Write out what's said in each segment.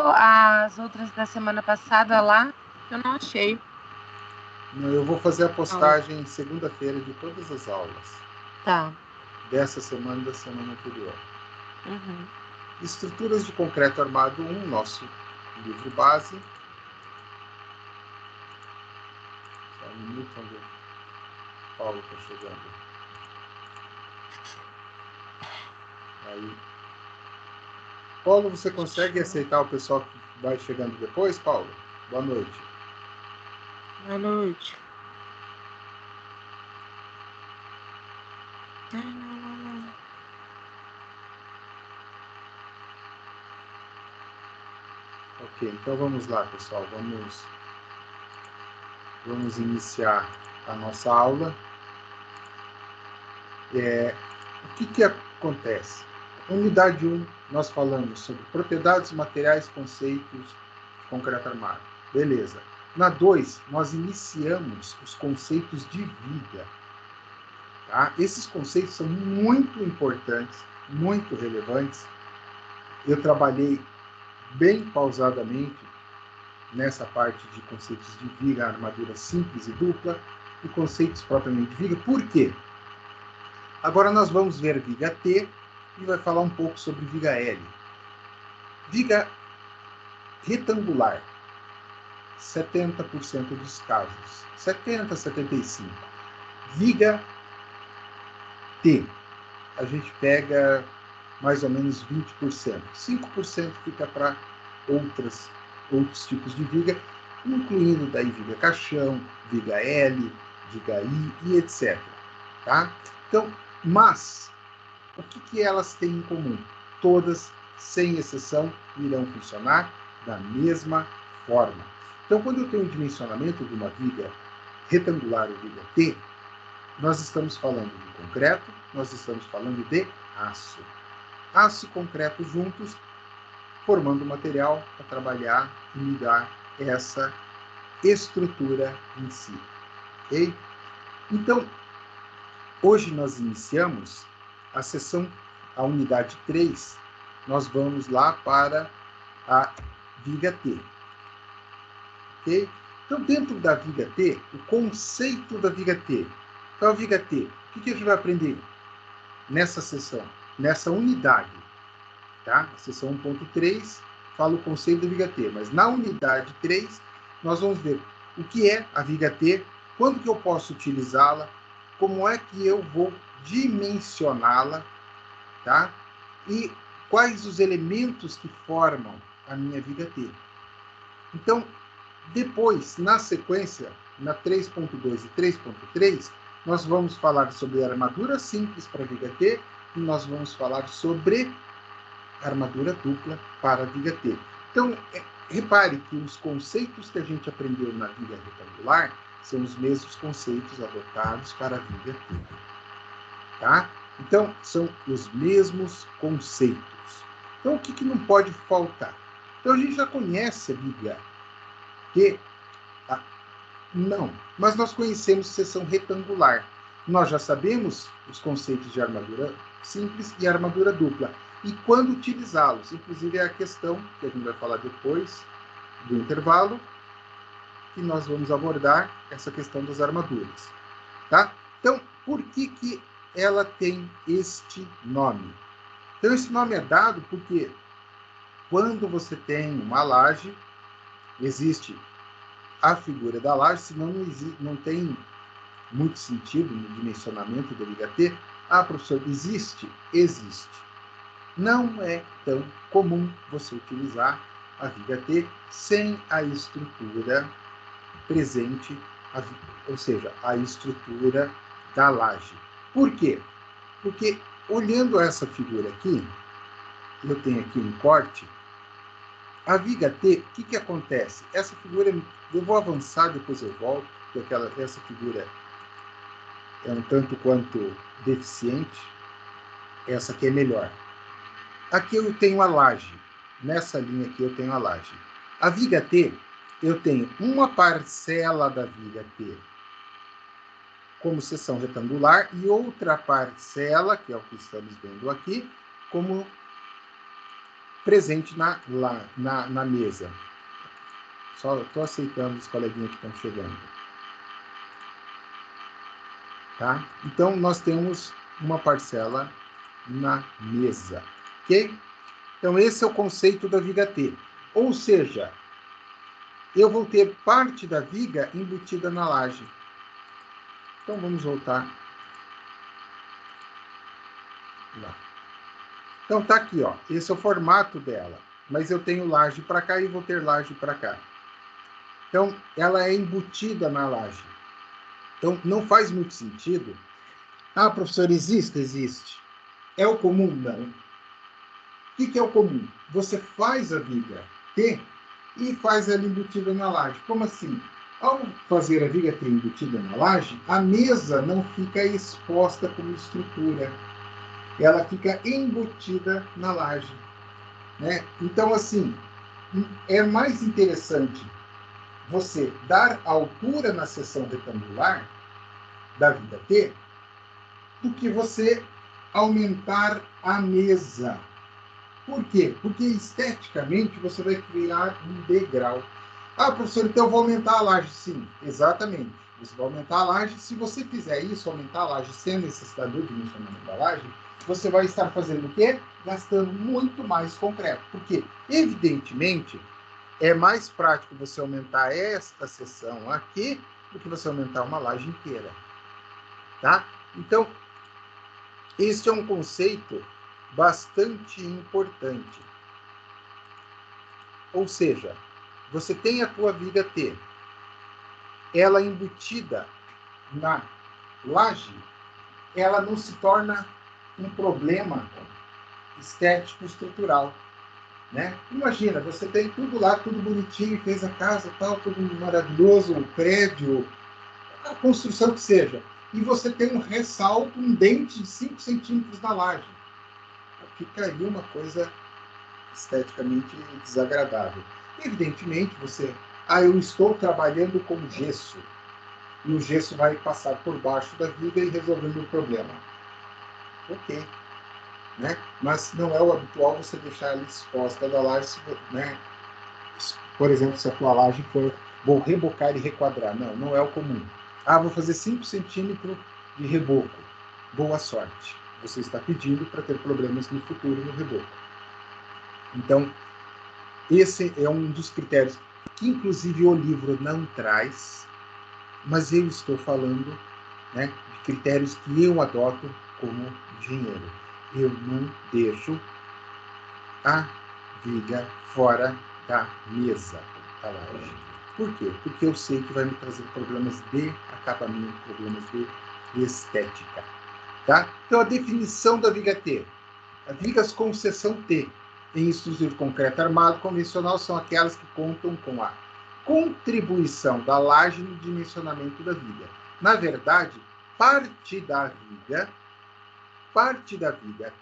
as outras da semana passada lá, eu não achei. Eu vou fazer a postagem segunda-feira de todas as aulas. Tá. Dessa semana e da semana anterior. Uhum. Estruturas de concreto armado 1, nosso livro base. Só um minuto, onde o Paulo está chegando. Aí. Paulo, você consegue aceitar o pessoal que vai chegando depois, Paulo? Boa noite. Boa noite. Ok, então vamos lá, pessoal. Vamos iniciar a nossa aula. O que acontece? Unidade 1, nós falamos sobre propriedades, materiais, conceitos, concreto armado. Beleza. Na 2, nós iniciamos os conceitos de viga. Tá? Esses conceitos são muito importantes, muito relevantes. Eu trabalhei bem pausadamente nessa parte de conceitos de viga, armadura simples e dupla, e conceitos propriamente de viga. Por quê? Agora nós vamos ver viga T e vai falar um pouco sobre viga L. Viga retangular, 70% dos casos, 70, 75%. Viga T, a gente pega mais ou menos 20%. 5% fica para outros tipos de viga, incluindo daí viga caixão, viga L, viga I e etc. Tá? Então, mas, o que elas têm em comum? Todas, sem exceção, irão funcionar da mesma forma. Então, quando eu tenho um dimensionamento de uma viga retangular ou viga T, nós estamos falando de concreto, nós estamos falando de aço. Aço e concreto juntos, formando material para trabalhar e me dar essa estrutura em si. Ok? Então, hoje nós iniciamos a unidade 3, nós vamos lá para a viga T. Ok? Então, dentro da viga T, o conceito da viga T. Então, a viga T, o que a gente vai aprender nessa sessão, nessa unidade? Tá? A sessão 1.3 fala o conceito da viga T, mas na unidade 3, nós vamos ver o que é a viga T, quando que eu posso utilizá-la, como é que eu vou dimensioná-la, tá? E quais os elementos que formam a minha viga T. Então, depois, na sequência, na 3.2 e 3.3, nós vamos falar sobre armadura simples para viga T e nós vamos falar sobre armadura dupla para a viga T. Então, repare que os conceitos que a gente aprendeu na viga retangular são os mesmos conceitos adotados para a viga T. Tá? Então, são os mesmos conceitos. Então, o que não pode faltar? Então, a gente já conhece a viga T. Não, mas nós conhecemos seção retangular. Nós já sabemos os conceitos de armadura simples e armadura dupla. E quando utilizá-los. Inclusive, é a questão que a gente vai falar depois do intervalo, que nós vamos abordar essa questão das armaduras. Tá? Então, por que ela tem este nome? Então, esse nome é dado porque quando você tem uma laje, existe a figura da laje, senão não tem muito sentido no dimensionamento da viga T. Ah, professor, existe? Existe. Não é tão comum você utilizar a viga T sem a estrutura presente, ou seja, a estrutura da laje. Por quê? Porque, olhando essa figura aqui, eu tenho aqui um corte, a viga T, o que acontece? Essa figura, eu vou avançar, depois eu volto, porque essa figura é um tanto quanto deficiente. Essa aqui é melhor. Aqui eu tenho a laje. Nessa linha aqui eu tenho a laje. A viga T, eu tenho uma parcela da viga T como seção retangular e outra parcela, que é o que estamos vendo aqui, como presente na mesa. Só estou aceitando os coleguinhas que estão chegando. Tá? Então, nós temos uma parcela na mesa. Ok? Então, esse é o conceito da viga T. Ou seja, eu vou ter parte da viga embutida na laje. Então, vamos voltar lá. Então, tá aqui, ó. Esse é o formato dela. Mas eu tenho laje para cá e vou ter laje para cá. Então, ela é embutida na laje. Então, não faz muito sentido. Ah, professor, existe? Existe. É o comum? Não. O que é o comum? Você faz a viga T e faz ela embutida na laje. Como assim? Ao fazer a viga T embutida na laje, a mesa não fica exposta como estrutura. Ela fica embutida na laje. Né? Então, assim, é mais interessante você dar altura na seção retangular da viga T do que você aumentar a mesa. Por quê? Porque esteticamente você vai criar um degrau. Ah, professor, então eu vou aumentar a laje. Sim, exatamente. Você vai aumentar a laje. Se você fizer isso, aumentar a laje sem necessidade do dimensionamento da laje, você vai estar fazendo o quê? Gastando muito mais concreto. Porque, evidentemente, é mais prático você aumentar esta seção aqui do que você aumentar uma laje inteira. Tá? Então, este é um conceito bastante importante. Ou seja, você tem a tua viga T, ela embutida na laje, ela não se torna um problema estético estrutural. Né? Imagina, você tem tudo lá, tudo bonitinho, fez a casa, tal, tudo maravilhoso, o prédio, a construção que seja, e você tem um ressalto, um dente de 5 centímetros na laje. Fica aí uma coisa esteticamente desagradável. Evidentemente, eu estou trabalhando com gesso, e o gesso vai passar por baixo da viga e resolvendo o problema. Ok. Né? Mas não é o habitual você deixar ela exposta da laje, né? Por exemplo, se a tua laje for, vou rebocar e requadrar. Não, não é o comum. Ah, vou fazer 5 centímetros de reboco. Boa sorte. Você está pedindo para ter problemas no futuro no reboco. Então, esse é um dos critérios que, inclusive, o livro não traz, mas eu estou falando, né, de critérios que eu adoto como engenheiro. Eu não deixo a viga fora da mesa da laje. Por quê? Porque eu sei que vai me trazer problemas de acabamento, problemas de estética. Tá? Então, a definição da viga T. As vigas com seção T em estrutura de concreto armado convencional são aquelas que contam com a contribuição da laje no dimensionamento da viga. Na verdade, parte da viga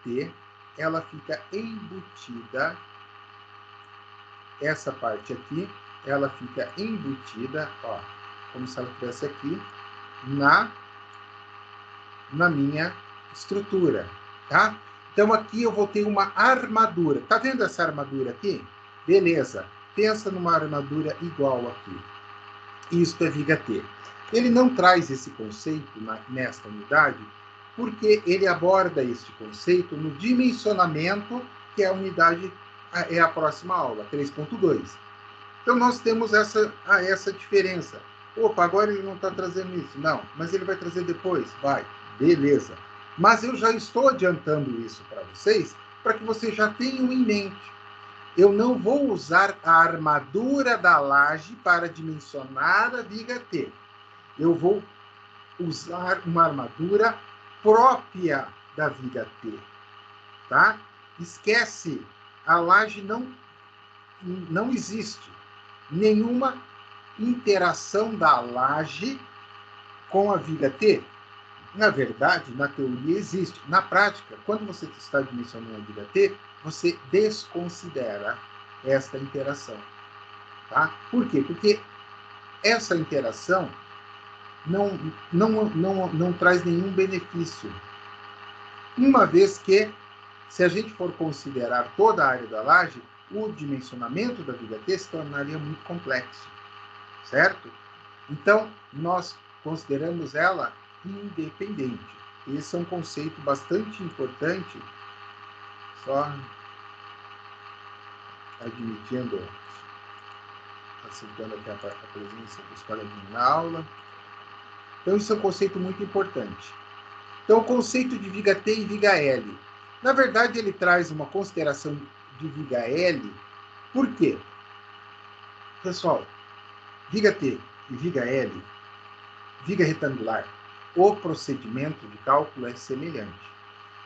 T, ela fica embutida, essa parte aqui, ela fica embutida, ó, como se ela estivesse aqui, na minha estrutura, tá? Então, aqui eu vou ter uma armadura. Tá vendo essa armadura aqui? Beleza. Pensa numa armadura igual aqui. Isto é viga T. Ele não traz esse conceito nesta unidade, porque ele aborda este conceito no dimensionamento, que é a unidade, é a próxima aula, 3.2. Então, nós temos essa diferença. Opa, agora ele não está trazendo isso. Não, mas ele vai trazer depois? Vai. Beleza. Mas eu já estou adiantando isso para vocês, para que vocês já tenham em mente. Eu não vou usar a armadura da laje para dimensionar a viga T. Eu vou usar uma armadura própria da viga T. Tá? Esquece, a laje não existe nenhuma interação da laje com a viga T. Na verdade, na teoria existe. Na prática, quando você está dimensionando a viga T, você desconsidera esta interação. Tá? Por quê? Porque essa interação não traz nenhum benefício. Uma vez que Se a gente for considerar toda a área da laje, o dimensionamento da viga T se tornaria muito complexo, certo? Então, nós consideramos ela independente. Esse é um conceito bastante importante, só admitindo, aceitando aqui a presença dos coleguinhas na aula. Então, isso é um conceito muito importante. Então, o conceito de viga T e viga L. Na verdade, ele traz uma consideração de viga L. Por quê? Pessoal, viga T e viga L, viga retangular, o procedimento de cálculo é semelhante.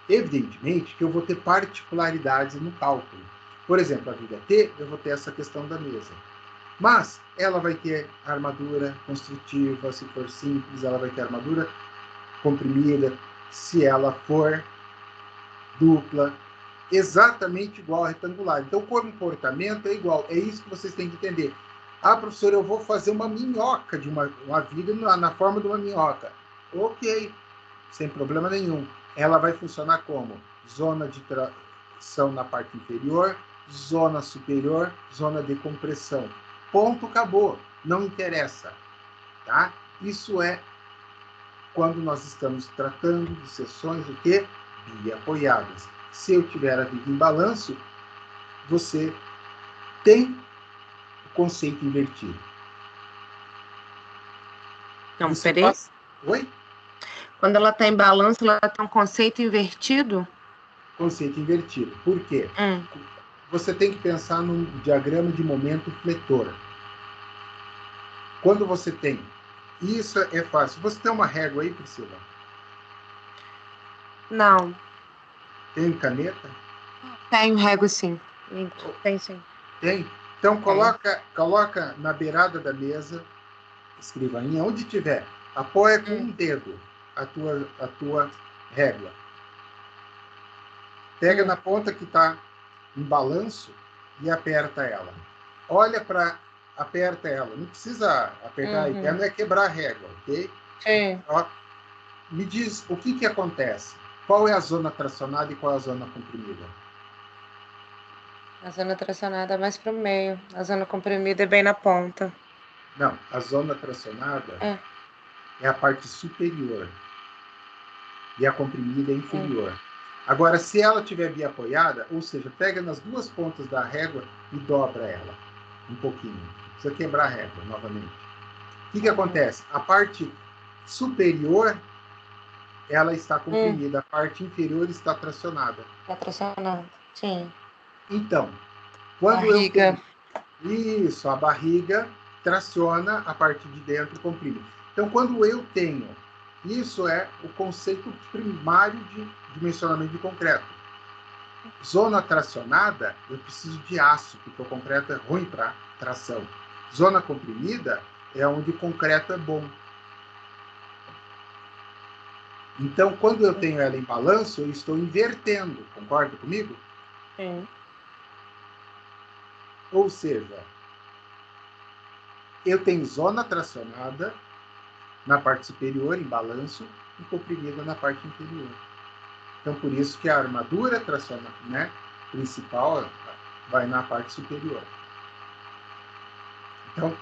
Evidentemente que eu vou ter particularidades no cálculo. Por exemplo, a viga T, eu vou ter essa questão da mesa. Mas ela vai ter armadura construtiva, se for simples, ela vai ter armadura comprimida, se ela for dupla, exatamente igual a retangular. Então, o comportamento é igual. É isso que vocês têm que entender. Ah, professor, eu vou fazer uma minhoca de uma viga na forma de uma minhoca. Ok, sem problema nenhum. Ela vai funcionar como? Zona de tração na parte inferior, zona superior, zona de compressão. Ponto, acabou. Não interessa. Tá? Isso é quando nós estamos tratando de seções o quê? Biapoiadas. Se eu tiver a viga em balanço, você tem o conceito invertido. Não, peraí. Oi? Quando ela está em balanço, ela tem um conceito invertido? Conceito invertido. Por quê? Você tem que pensar num diagrama de momento fletor. Quando você tem... Isso é fácil. Você tem uma régua aí, Priscila? Não. Tem caneta? Tenho régua, sim. Tem, sim. Tem? Então, coloca na beirada da mesa, escrivaninha, onde tiver. Apoia com um dedo a tua régua. Pega na ponta que está em balanço e aperta ela. Olha para... Aperta ela. Não precisa apertar. A ideia não é quebrar a régua, ok? Sim. Ó, me diz o que acontece. Qual é a zona tracionada e qual é a zona comprimida? A zona tracionada é mais para o meio. A zona comprimida é bem na ponta. Não, a zona tracionada é a parte superior. E a comprimida é inferior. Agora, se ela estiver biapoiada, ou seja, pega nas duas pontas da régua e dobra ela um pouquinho. Não precisa quebrar a régua novamente. O que acontece? A parte superior, ela está comprimida. A parte inferior está tracionada. Está tracionada, sim. Então, quando barriga. eu tenho... Isso, a barriga traciona a parte de dentro e comprime. Então, quando eu tenho... Isso é o conceito primário de dimensionamento de concreto. Zona tracionada, eu preciso de aço, porque o concreto é ruim para tração. Zona comprimida é onde o concreto é bom. Então, quando eu tenho ela em balanço, eu estou invertendo. Concorda comigo? Sim. Ou seja, eu tenho zona tracionada na parte superior, em balanço, e comprimida na parte inferior. Então, por isso que a armadura tracional, principal vai na parte superior. Então,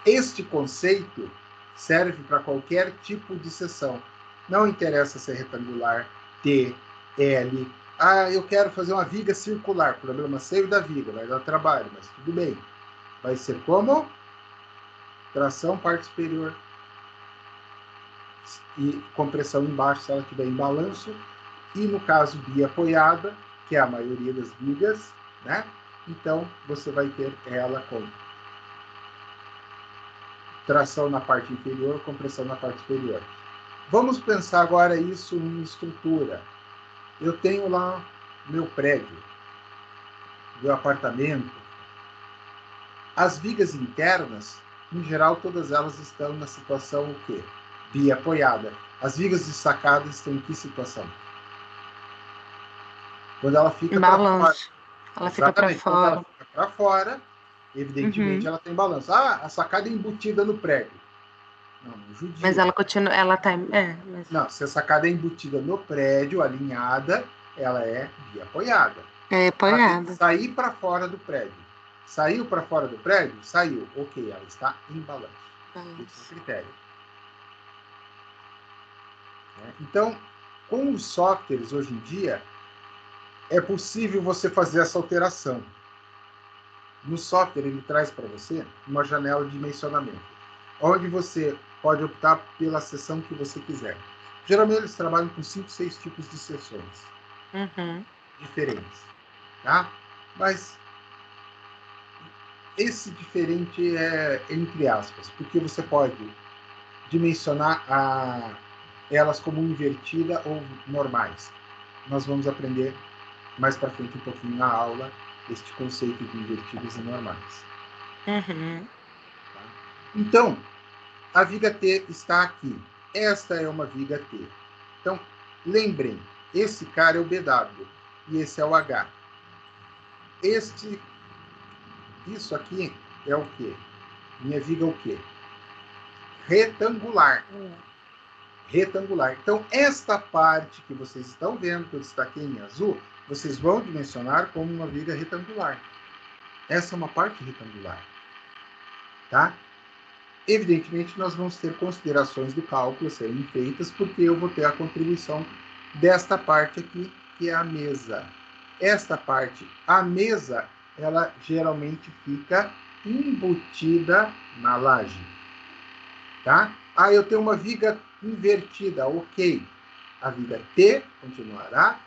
este conceito serve para qualquer tipo de seção. Não interessa se é retangular, T, L. Ah, eu quero fazer uma viga circular. Problema sério da viga, vai dar trabalho, mas tudo bem. Vai ser como? Tração, parte superior. E compressão embaixo, se ela estiver em balanço. E no caso, biapoiada, que é a maioria das vigas, então você vai ter ela com tração na parte inferior, compressão na parte superior. Vamos pensar agora isso em estrutura. Eu tenho lá meu prédio, meu apartamento. As vigas internas, em geral, todas elas estão na situação o quê? Biapoiada. As vigas de sacada estão em que situação? Quando ela fica para fora. Ela fica para fora. Quando ela fica para fora, evidentemente ela tem balanço. Ah, a sacada é embutida no prédio. Não, judia. Mas ela continua, ela tá... Não, se a sacada é embutida no prédio, alinhada, ela é via apoiada. É Ela tem que apoiada. sair para fora do prédio. Saiu para fora do prédio? Saiu. Ok, ela está em balanço. Esse é o critério. Então, com os softwares hoje em dia, é possível você fazer essa alteração. No software, ele traz para você uma janela de dimensionamento, onde você pode optar pela seção que você quiser. Geralmente, eles trabalham com 5, 6 tipos de seções diferentes. Tá? Mas esse diferente é entre aspas, porque você pode dimensionar elas como invertida ou normais. Nós vamos aprender mais para frente um pouquinho na aula este conceito de invertidos e normais. Tá? Então, a viga T está aqui. Esta é uma viga T. Então, lembrem, esse cara é o BW e esse é o H. Isso aqui é o quê? Minha viga é o quê? Retangular. Retangular. Então, esta parte que vocês estão vendo, que eu destaquei em azul, vocês vão dimensionar como uma viga retangular. Essa é uma parte retangular. Tá? Evidentemente, nós vamos ter considerações do cálculo serem feitas, porque eu vou ter a contribuição desta parte aqui, que é a mesa. Esta parte, a mesa, ela geralmente fica embutida na laje. Tá? Ah, eu tenho uma viga invertida, ok. A viga T continuará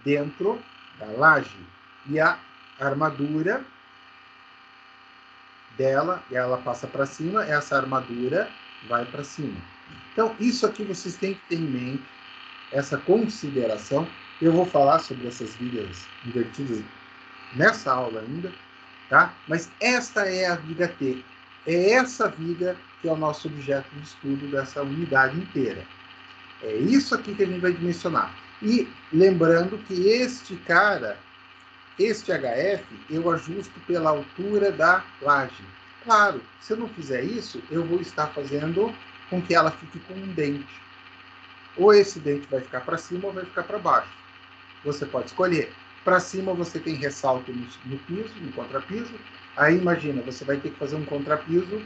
dentro da laje. E a armadura dela, ela passa para cima, essa armadura vai para cima. Então, isso aqui vocês têm que ter em mente, essa consideração. Eu vou falar sobre essas vigas invertidas nessa aula ainda, tá? Mas esta é a viga T. É essa viga que é o nosso objeto de estudo dessa unidade inteira. É isso aqui que a gente vai dimensionar. E lembrando que este cara, este HF, eu ajusto pela altura da laje. Claro, se eu não fizer isso, eu vou estar fazendo com que ela fique com um dente. Ou esse dente vai ficar para cima ou vai ficar para baixo. Você pode escolher. Para cima você tem ressalto no piso, no contrapiso. Aí imagina, você vai ter que fazer um contrapiso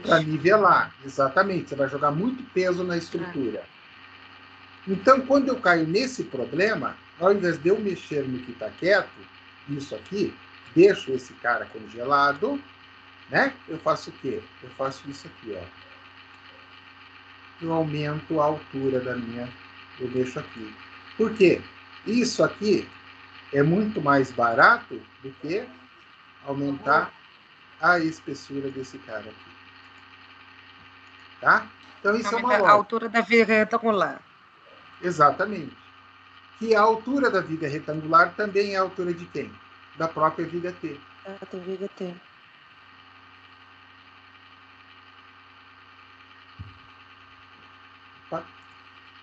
para nivelar. Exatamente, você vai jogar muito peso na estrutura. Então, quando eu caio nesse problema, ao invés de eu mexer no que está quieto, isso aqui, deixo esse cara congelado, né? Eu faço o quê? Eu faço isso aqui, ó. Eu aumento a altura da minha... Eu deixo aqui. Por quê? Isso aqui é muito mais barato do que aumentar a espessura desse cara aqui. Tá? Então, isso é uma lógica. A altura da viga retangular. Exatamente. Que a altura da viga retangular também é a altura de quem? Da própria viga T. Da viga T.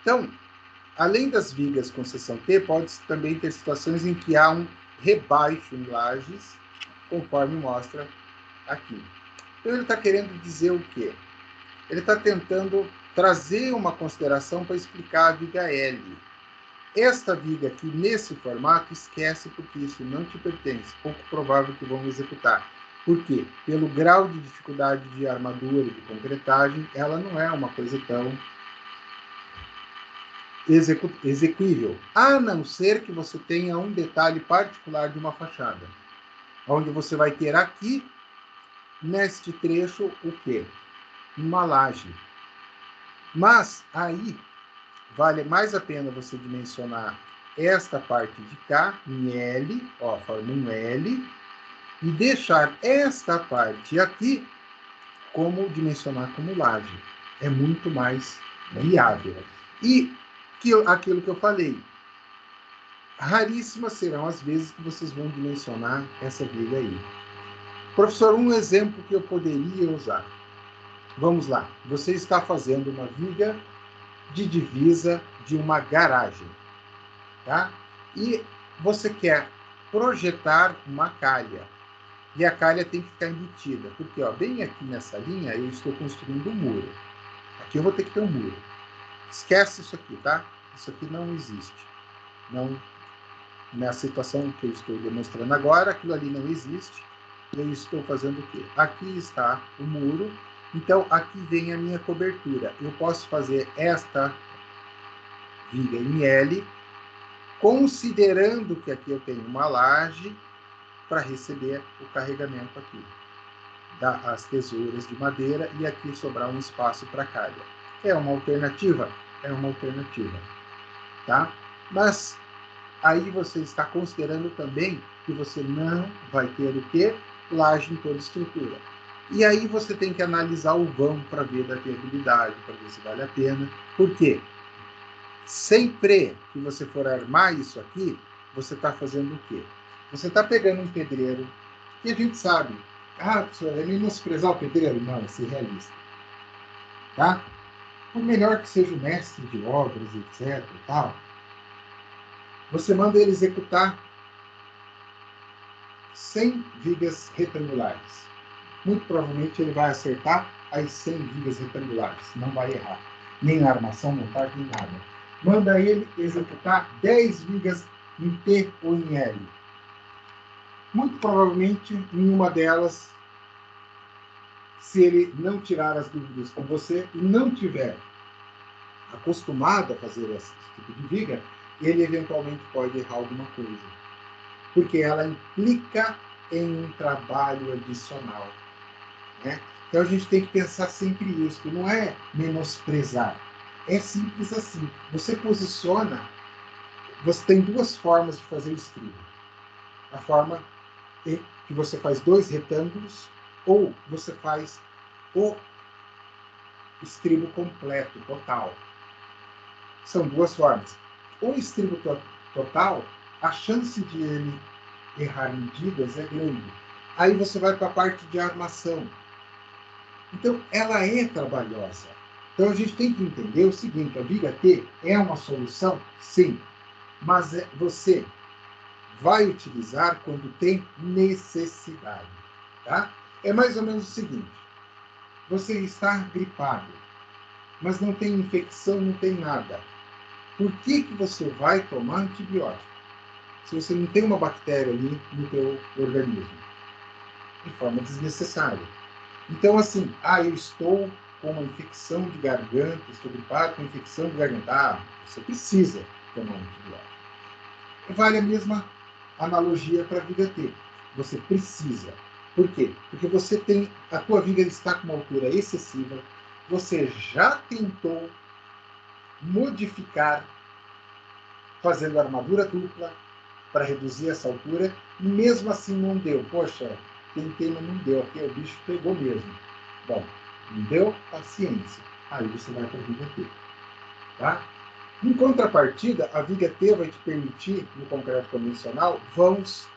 Então, além das vigas com seção T, pode também ter situações em que há um rebaixo em lajes, conforme mostra aqui. Então, ele está querendo dizer o quê? Ele está tentando trazer uma consideração para explicar a viga L. Esta viga aqui, nesse formato, esquece porque isso não te pertence. Pouco provável que vão executar. Por quê? Pelo grau de dificuldade de armadura e de concretagem, ela não é uma coisa tão execuível. A não ser que você tenha um detalhe particular de uma fachada. Onde você vai ter aqui, neste trecho, o quê? Uma laje. Mas aí vale mais a pena você dimensionar esta parte de cá em L, ó, forma um L, e deixar esta parte aqui como dimensionar como laje. É muito mais viável. E aquilo que eu falei, raríssimas serão as vezes que vocês vão dimensionar essa viga aí. Professor, um exemplo que eu poderia usar. Vamos lá. Você está fazendo uma viga de divisa de uma garagem, tá? E você quer projetar uma calha. E a calha tem que ficar embutida. Porque, ó, bem aqui nessa linha, eu estou construindo um muro. Aqui eu vou ter que ter um muro. Esquece isso aqui, tá? Isso aqui não existe. Não, na situação que eu estou demonstrando agora, aquilo ali não existe. Eu estou fazendo o quê? Aqui está o muro, então aqui vem a minha cobertura. Eu posso fazer esta viga em L, considerando que aqui eu tenho uma laje para receber o carregamento aqui, as tesouras de madeira, e aqui sobrar um espaço para calha. É uma alternativa? É uma alternativa, tá? Mas aí você está considerando também que você não vai ter o quê? Laje em toda estrutura. E aí você tem que analisar o vão para ver da viabilidade, para ver se vale a pena. Por quê? Sempre que você for armar isso aqui, você está fazendo o quê? Você está pegando um pedreiro, que a gente sabe, professor, é menosprezar o pedreiro? Não, é ser realista. Tá? Por melhor que seja o mestre de obras, etc. Tal, você manda ele executar 100 vigas retangulares. Muito provavelmente ele vai acertar as 100 vigas retangulares, não vai errar. Nem na armação, montagem, nem nada. Manda ele executar 10 vigas em T ou em L. Muito provavelmente, em uma delas, se ele não tirar as dúvidas com você e não tiver acostumado a fazer esse tipo de viga, ele eventualmente pode errar alguma coisa. Porque ela implica em um trabalho adicional. Né? Então a gente tem que pensar sempre isso, não é menosprezar. É simples assim. Você posiciona, você tem duas formas de fazer o estribo. A forma que você faz 2 retângulos, ou você faz o estribo completo, total. São duas formas. O estribo total, a chance de ele errar medidas é grande. Aí você vai para a parte de armação. Então, ela é trabalhosa. Então, a gente tem que entender o seguinte, a viga T é uma solução? Sim. Mas você vai utilizar quando tem necessidade. Tá? É mais ou menos o seguinte, você está gripado, mas não tem infecção, não tem nada. Por que você vai tomar antibiótico? Se você não tem uma bactéria ali no teu organismo. De forma desnecessária. Então, assim, eu estou com uma infecção de garganta, estou gripado com infecção de garganta. Você precisa tomar um antibiótico. Vale a mesma analogia para a viga T. Você precisa. Por quê? Porque você tem, a tua viga está com uma altura excessiva, você já tentou modificar fazendo armadura dupla para reduzir essa altura, e mesmo assim não deu. Poxa, tentei, mas não deu. Aqui o bicho pegou mesmo. Bom, não deu? Paciência. Aí você vai para a viga T. Tá? Em contrapartida, a viga T vai te permitir, no concreto convencional, vãos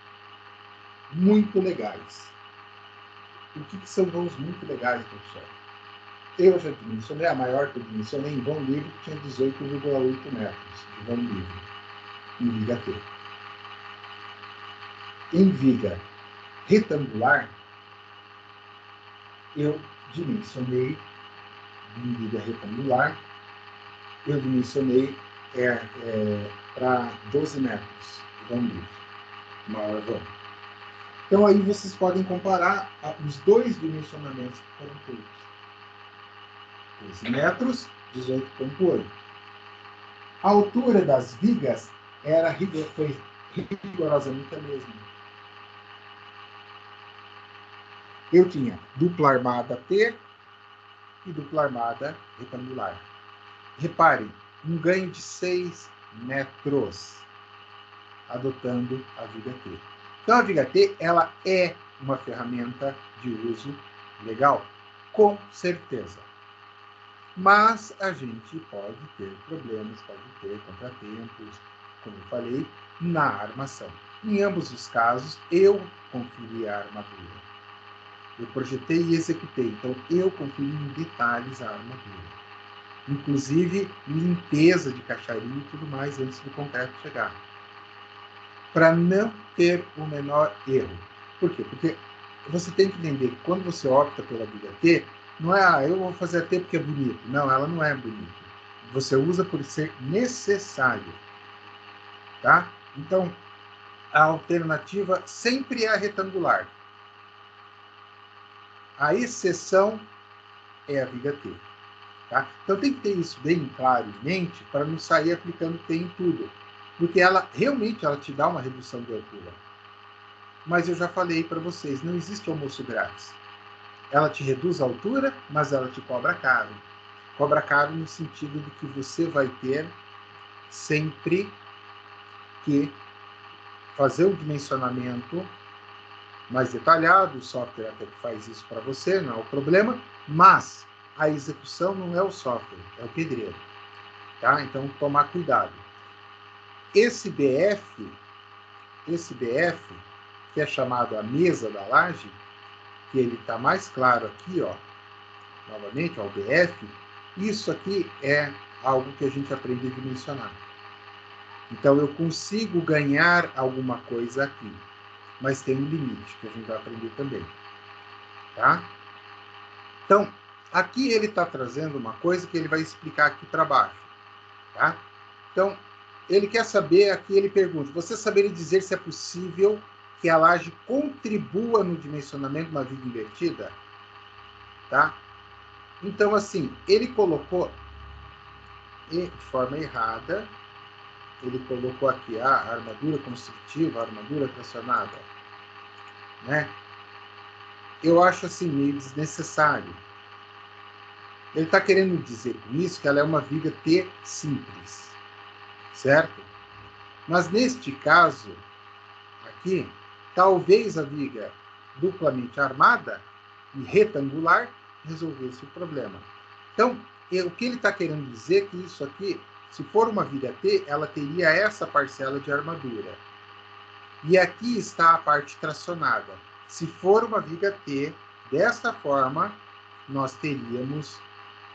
muito legais. O que são vãos muito legais, professor? Eu já dimensionei, a maior que eu dimensionei em vão livre tinha 18,8 metros de vão livre, em viga T. Em viga retangular, eu dimensionei, em viga retangular, eu dimensionei para 12 metros de vão livre, maior vão. Então aí vocês podem comparar os dois dimensionamentos que foram feitos. 12 metros, 18,8. A altura das vigas foi rigorosamente a mesma. Eu tinha dupla armada T e dupla armada retangular. Reparem, um ganho de 6 metros, adotando a viga T. Então, a viga T, ela é uma ferramenta de uso legal? Com certeza. Mas a gente pode ter problemas, pode ter contratempos, como eu falei, na armação. Em ambos os casos, eu conferi a armadura. Eu projetei e executei, então eu conferi em detalhes a armadura. Inclusive, limpeza de caixaria e tudo mais antes do concreto chegar. Para não ter o menor erro. Por quê? Porque você tem que entender que quando você opta pela viga T, não é, eu vou fazer a T porque é bonito. Não, ela não é bonita. Você usa por ser necessário. tá? Então, a alternativa sempre é a retangular. A exceção é a viga T. Tá? Então tem que ter isso bem claro em mente para não sair aplicando T em tudo. Porque ela realmente ela te dá uma redução de altura. Mas eu já falei para vocês, não existe almoço grátis. Ela te reduz a altura, mas ela te cobra caro. Cobra caro no sentido de que você vai ter sempre que fazer um dimensionamento mais detalhado, o software até que faz isso para você, não é o problema, mas a execução não é o software, é o pedreiro. Tá? Então, tomar cuidado. Esse BF, que é chamado a mesa da laje, que ele está mais claro aqui, ó, novamente, ó, o BF, isso aqui é algo que a gente aprende a dimensionar. Então, eu consigo ganhar alguma coisa aqui, mas tem um limite que a gente vai aprender também. Tá? Então, aqui ele está trazendo uma coisa que ele vai explicar aqui para baixo. Tá? Então, ele quer saber, aqui ele pergunta, você saberia dizer se é possível que a laje contribua no dimensionamento de uma viga invertida? Tá? Então, assim, ele colocou de forma errada, ele colocou aqui a armadura construtiva, a armadura tracionada, né? Eu acho assim meio desnecessário. Ele está querendo dizer com isso que ela é uma viga T simples, certo? Mas neste caso, aqui, talvez a viga duplamente armada e retangular resolvesse o problema. Então, o que ele está querendo dizer é que isso aqui, se for uma viga T, ela teria essa parcela de armadura. E aqui está a parte tracionada. Se for uma viga T, desta forma, nós teríamos,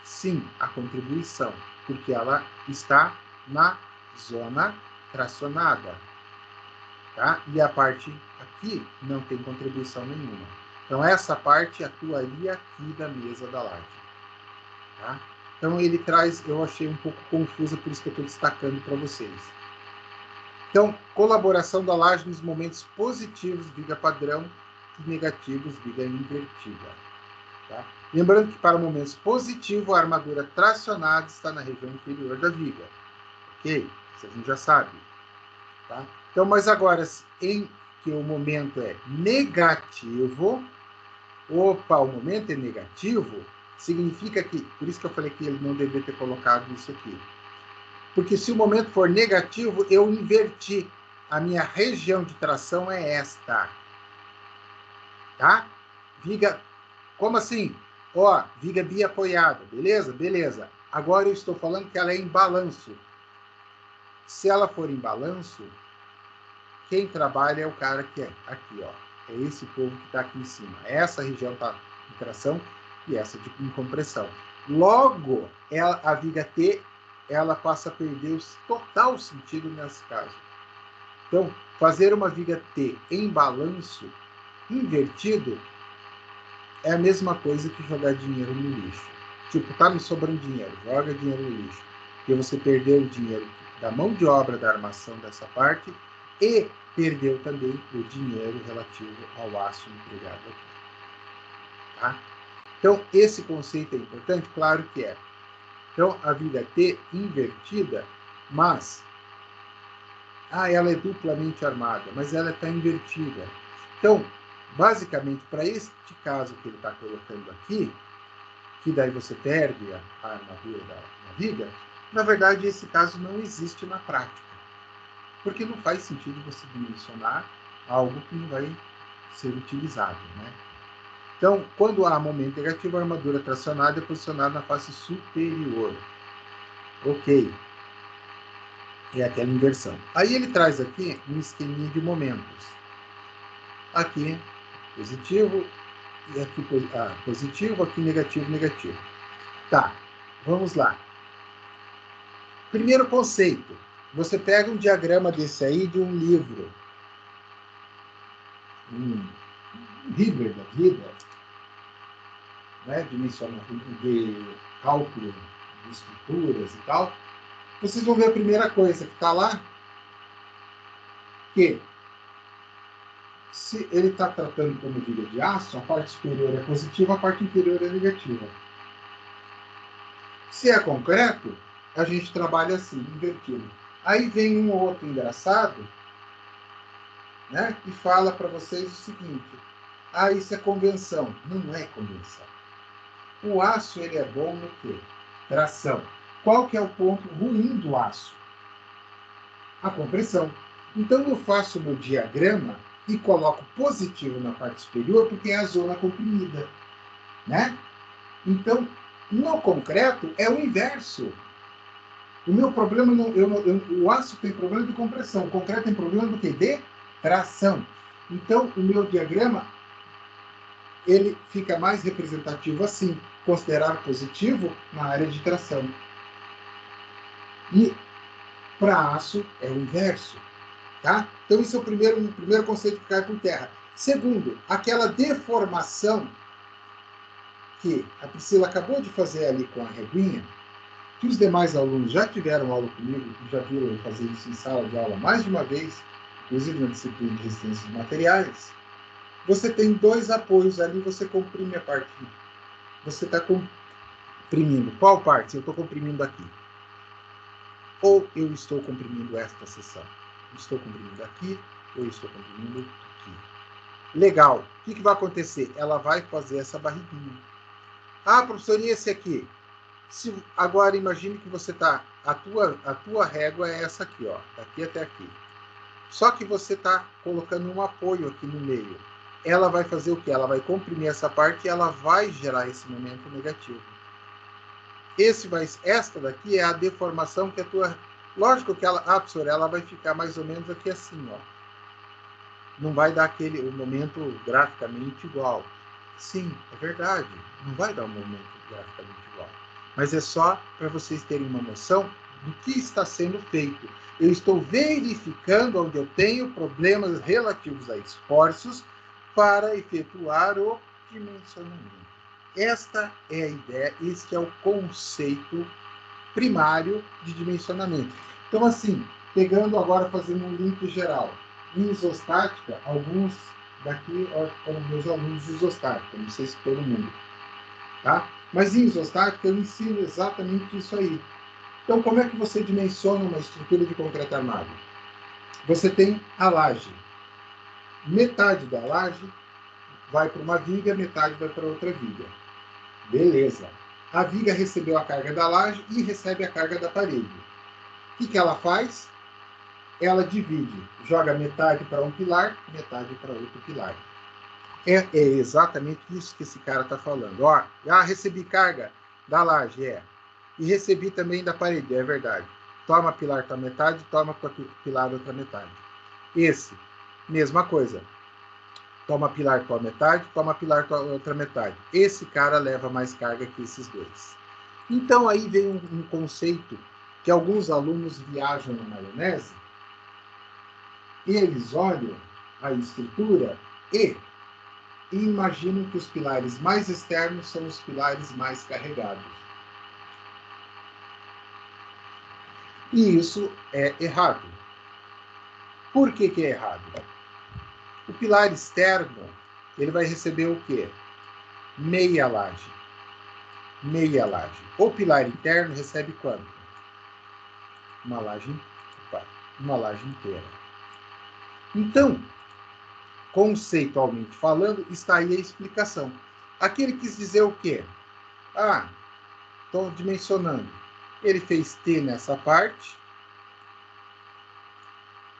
sim, a contribuição, porque ela está na zona tracionada. Tá? E a parte aqui não tem contribuição nenhuma. Então, essa parte atuaria aqui da mesa da laje. Tá? Então, ele traz, eu achei um pouco confusa, por isso que eu estou destacando para vocês. Então, colaboração da laje nos momentos positivos, viga padrão, e negativos, viga invertida. Tá? Lembrando que para momentos positivos, a armadura tracionada está na região inferior da viga. Ok? Isso a gente já sabe. Tá? Então, mas agora, em que o momento é negativo, opa, o momento é negativo, significa que, por isso que eu falei que ele não deveria ter colocado isso aqui. Porque se o momento for negativo, eu inverti. A minha região de tração é esta. Tá? Viga, como assim? Ó, viga biapoiada, beleza? Beleza. Agora eu estou falando que ela é em balanço. Se ela for em balanço, quem trabalha é o cara que é aqui, ó. É esse povo que está aqui em cima. Essa região está em tração e essa em compressão. Logo, a viga T, ela passa a perder o total sentido nesse caso. Então, fazer uma viga T em balanço invertido é a mesma coisa que jogar dinheiro no lixo. Tipo, tá me sobrando dinheiro, joga dinheiro no lixo. Porque você perdeu o dinheiro da mão de obra da armação dessa parte e perdeu também o dinheiro relativo ao aço empregado aqui. Tá? Então, esse conceito é importante? Claro que é. Então, a viga T invertida, mas ela é duplamente armada, mas ela está invertida. Então, basicamente, para este caso que ele está colocando aqui, que daí você perde a armadura da viga, na verdade, esse caso não existe na prática. Porque não faz sentido você dimensionar algo que não vai ser utilizado, né? Então, quando há momento negativo, a armadura tracionada é posicionada na face superior. Ok. É aquela inversão. Aí ele traz aqui um esqueminha de momentos. Aqui, positivo, e aqui positivo, aqui negativo, negativo. Tá, vamos lá. Primeiro conceito. Você pega um diagrama desse aí de um livro. Um Liber da vida, né, de cálculo de estruturas e tal. Vocês vão ver a primeira coisa que está lá. que se ele está tratando como viga de aço, a parte superior é positiva, a parte inferior é negativa. Se é concreto, a gente trabalha assim, invertido. Aí vem um outro engraçado, né, e fala para vocês o seguinte: ah, isso é convenção. Não é convenção. O aço, ele é bom no quê? Tração. Qual que é o ponto ruim do aço? A compressão. Então, eu faço o meu diagrama e coloco positivo na parte superior, porque é a zona comprimida, né? Então, no concreto, é o inverso. O meu problema, o aço tem problema de compressão, o concreto tem problema do quê? De tração. Então, o meu diagrama, ele fica mais representativo assim, considerado positivo na área de tração. E para aço é o inverso. Tá? Então, isso é o primeiro conceito que cai por terra. Segundo, aquela deformação que a Priscila acabou de fazer ali com a reguinha, que os demais alunos já tiveram aula comigo, já viram eu fazer isso em sala de aula mais de uma vez, inclusive na disciplina de resistência de materiais. Você tem dois apoios ali, você comprime a parte. Você está comprimindo. Qual parte? Eu estou comprimindo aqui. Ou eu estou comprimindo esta seção? Estou comprimindo aqui, ou estou comprimindo aqui. Legal. O que vai acontecer? Ela vai fazer essa barriguinha. Ah, professor, e esse aqui? Agora imagine que você está... A tua régua é essa aqui, ó. Daqui até aqui. Só que você está colocando um apoio aqui no meio. Ela vai fazer o quê? Ela vai comprimir essa parte e ela vai gerar esse momento negativo. Esta daqui é a deformação que a tua... Lógico que ela, professor, ela vai ficar mais ou menos aqui assim, ó. Não vai dar o momento graficamente igual. Sim, é verdade. Não vai dar um momento graficamente igual. Mas é só para vocês terem uma noção do que está sendo feito. Eu estou verificando onde eu tenho problemas relativos a esforços para efetuar o dimensionamento. Esta é a ideia, este é o conceito primário de dimensionamento. Então, assim, pegando agora, fazendo um link geral. Em isostática, alguns daqui foram meus alunos de isostática, não sei se todo mundo. Tá? Mas em isostática eu ensino exatamente isso aí. Então, como é que você dimensiona uma estrutura de concreto armado? Você tem a laje. Metade da laje vai para uma viga, metade vai para outra viga. Beleza. A viga recebeu a carga da laje e recebe a carga da parede. O que ela faz? Ela divide, joga metade para um pilar, metade para outro pilar. É exatamente isso que esse cara está falando. Ó, recebi carga da laje, e recebi também da parede, é verdade. Toma pilar para metade, toma pilar outra metade. Esse, mesma coisa. Toma pilar para metade, toma pilar para outra metade. Esse cara leva mais carga que esses dois. Então aí vem um conceito que alguns alunos viajam na maionese. Eles olham a estrutura e imaginam que os pilares mais externos são os pilares mais carregados. E isso é errado. Por que é errado? O pilar externo, ele vai receber o quê? Meia laje. Meia laje. O pilar interno recebe quanto? Uma laje inteira. Então, conceitualmente falando, está aí a explicação. Aqui ele quis dizer o quê? Estou dimensionando. Ele fez T nessa parte,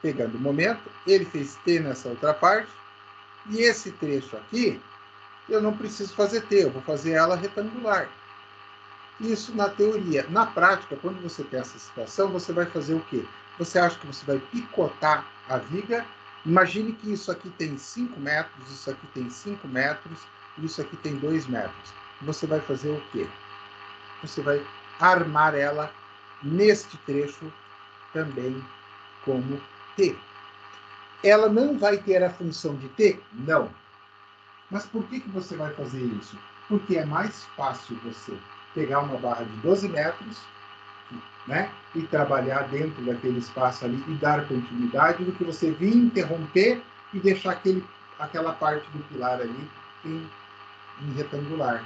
pegando o momento, ele fez T nessa outra parte, e esse trecho aqui, eu não preciso fazer T, eu vou fazer ela retangular. Isso na teoria. Na prática, quando você tem essa situação, você vai fazer o quê? Você acha que você vai picotar a viga. Imagine que isso aqui tem 5 metros, isso aqui tem 5 metros, isso aqui tem 2 metros. Você vai fazer o quê? Você vai armar ela neste trecho também como T. Ela não vai ter a função de T? Não. Mas por que você vai fazer isso? Porque é mais fácil você pegar uma barra de 12 metros né? E trabalhar dentro daquele espaço ali e dar continuidade, do que você vir interromper e deixar aquela parte do pilar ali em retangular.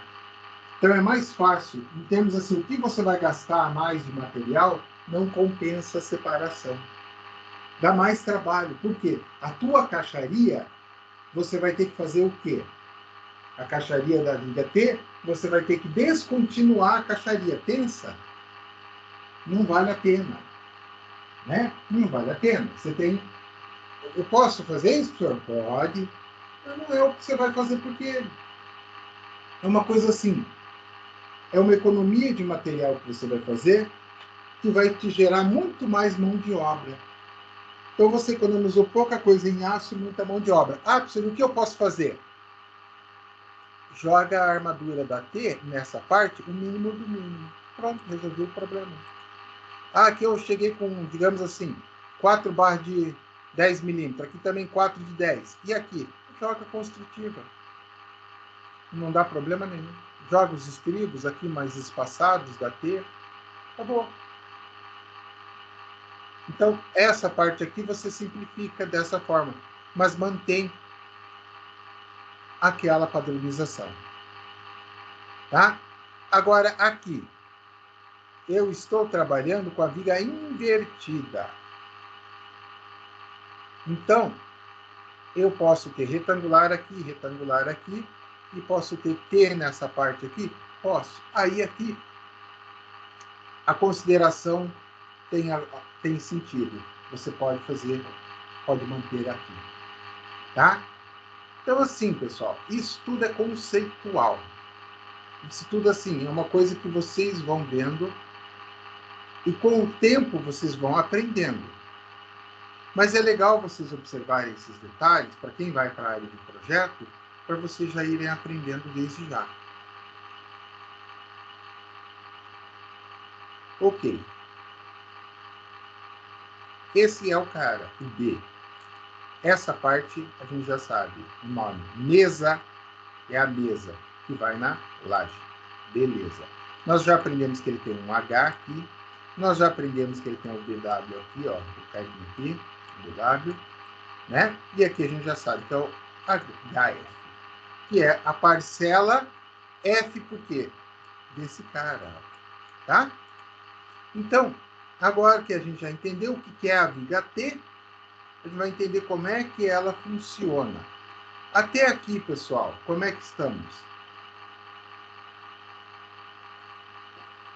Então é mais fácil, em termos assim, o que você vai gastar a mais de material não compensa a separação. Dá mais trabalho, porque a tua caixaria, você vai ter que fazer o quê? A caixaria da Viga T, você vai ter que descontinuar a caixaria. Pensa, não vale a pena, né? Não vale a pena. Você tem... Eu posso fazer isso, senhor? Pode. Mas não é o que você vai fazer, porque é uma coisa assim, é uma economia de material que você vai fazer que vai te gerar muito mais mão de obra. Então você economizou pouca coisa em aço e muita mão de obra. Ah, professor, o que eu posso fazer? Joga a armadura da T nessa parte, o mínimo do mínimo. Pronto, resolveu o problema. Ah, aqui eu cheguei com, digamos assim, 4 barras de 10 milímetros. Aqui também 4 de 10. E aqui? Joga construtiva. Não dá problema nenhum. Joga os estribos aqui mais espaçados da T. Acabou. Então, essa parte aqui você simplifica dessa forma, mas mantém aquela padronização. Tá? Agora, aqui, eu estou trabalhando com a viga invertida. Então, eu posso ter retangular aqui, e posso ter nessa parte aqui? Posso. Aí, aqui, a consideração tem sentido. Você pode fazer, pode manter aqui. Tá? Então, assim, pessoal, isso tudo é conceitual. Isso tudo, assim, é uma coisa que vocês vão vendo e com o tempo vocês vão aprendendo. Mas é legal vocês observarem esses detalhes, para quem vai para a área de projeto, para vocês já irem aprendendo desde já. Ok. Esse é o cara, o B. Essa parte a gente já sabe. O nome, mesa, é a mesa que vai na laje. Beleza. Nós já aprendemos que ele tem um H aqui. Nós já aprendemos que ele tem o BW aqui, ó. O carinho aqui, o BW. Né? E aqui a gente já sabe que é o HF, que é a parcela F por quê? Desse cara. Tá? Então, agora que a gente já entendeu o que é a viga T, a gente vai entender como é que ela funciona. Até aqui, pessoal, como é que estamos?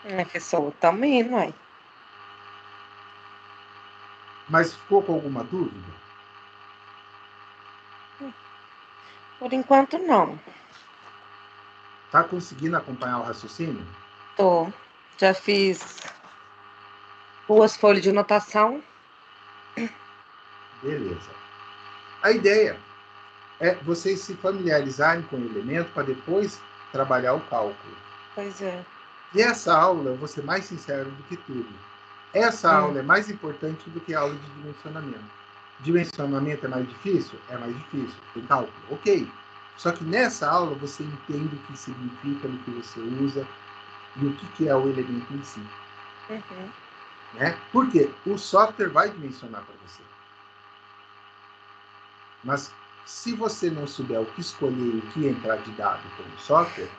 Professor, também, não é? Mas ficou com alguma dúvida? Por enquanto, não. Tá conseguindo acompanhar o raciocínio? Tô. Já fiz 2 folhas de anotação. Beleza. A ideia é vocês se familiarizarem com o elemento para depois trabalhar o cálculo. Pois é. E essa aula, eu vou ser mais sincero do que tudo, essa aula é mais importante do que a aula de dimensionamento. Dimensionamento é mais difícil? É mais difícil. Tem cálculo? Ok. Só que nessa aula você entende o que significa, o que você usa e o que é o elemento em si. Uhum. Né? Por quê? O software vai dimensionar para você. Mas se você não souber o que escolher e o que entrar de dado pelo software,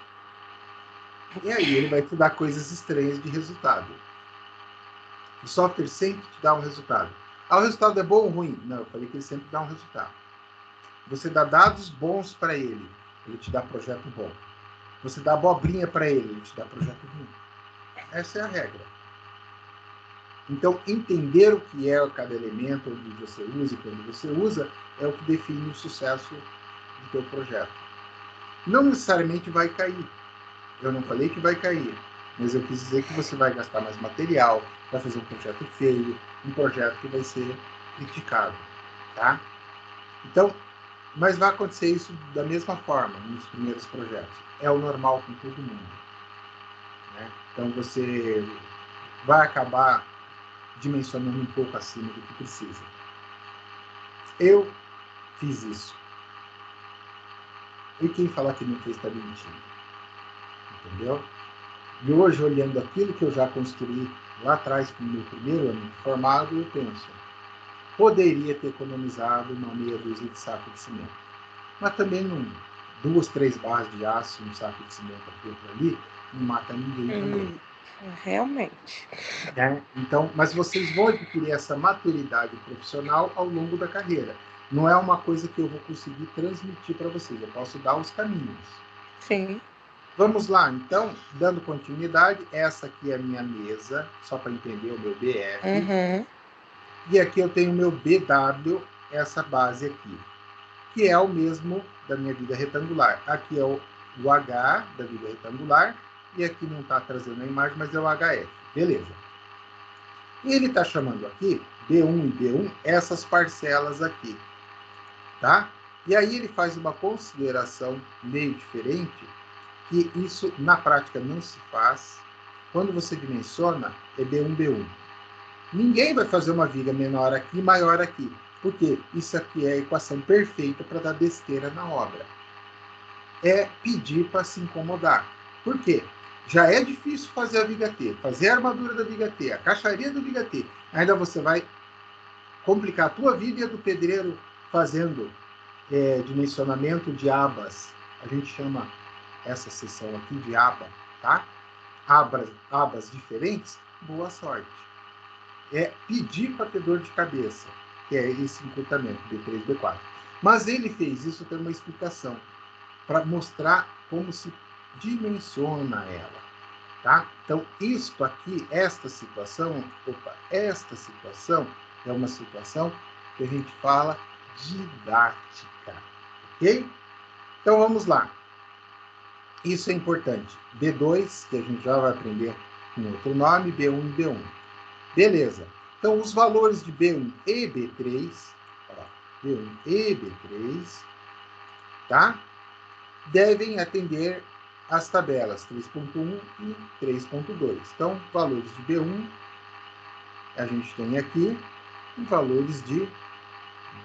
e aí ele vai te dar coisas estranhas de resultado. O software sempre te dá um resultado. Ah, o resultado é bom ou ruim? Não, eu falei que ele sempre dá um resultado. Você dá dados bons para ele te dá projeto bom. Você dá abobrinha para ele te dá projeto ruim. Essa é a regra. Então, entender o que é cada elemento, onde você usa e quando você usa, é o que define o sucesso do teu projeto. Não necessariamente vai cair. Eu não falei que vai cair, mas eu quis dizer que você vai gastar mais material, vai fazer um projeto feio, um projeto que vai ser criticado, tá? Então, mas vai acontecer isso da mesma forma nos primeiros projetos. É o normal com todo mundo, né? Então você vai acabar dimensionando um pouco acima do que precisa. Eu fiz isso. E quem falar que não fez está mentindo. Entendeu? E hoje, olhando aquilo que eu já construí lá atrás, com o meu primeiro ano de formado, eu penso, poderia ter economizado uma meia dúzia de saco de cimento. Mas também não, 2, 3 barras de aço, um saco de cimento aqui, outro ali, não mata ninguém também. Realmente. Então, mas vocês vão adquirir essa maturidade profissional ao longo da carreira. Não é uma coisa que eu vou conseguir transmitir para vocês, eu posso dar os caminhos. Sim. Vamos lá, então, dando continuidade, essa aqui é a minha mesa, só para entender o meu BF. E aqui eu tenho o meu BW, essa base aqui, que é o mesmo da minha viga retangular. Aqui é o H da viga retangular, e aqui não está trazendo a imagem, mas é o HF. Beleza. E ele está chamando aqui, B1 e B1, essas parcelas aqui. Tá? E aí ele faz uma consideração meio diferente, que isso na prática não se faz. Quando você dimensiona, é B1, B1. Ninguém vai fazer uma viga menor aqui e maior aqui, porque isso aqui é a equação perfeita para dar besteira na obra. É pedir para se incomodar. Por quê? Já é difícil fazer a viga T, fazer a armadura da viga T, a caixaria da viga T. Ainda você vai complicar a tua vida e a do pedreiro fazendo dimensionamento de abas. A gente chama essa seção aqui de aba, tá? Abas diferentes, boa sorte. É pedir para ter dor de cabeça, que é esse encurtamento, B3, B4. Mas ele fez isso, tem uma explicação, para mostrar como se dimensiona ela, tá? Então, isto aqui, esta situação é uma situação que a gente fala didática, ok? Então, vamos lá. Isso é importante. B2, que a gente já vai aprender com outro nome, B1 e B1. Beleza. Então, os valores de B1 e B3, B1 e B3, tá? Devem atender às tabelas 3.1 e 3.2. Então, valores de B1, a gente tem aqui, e valores de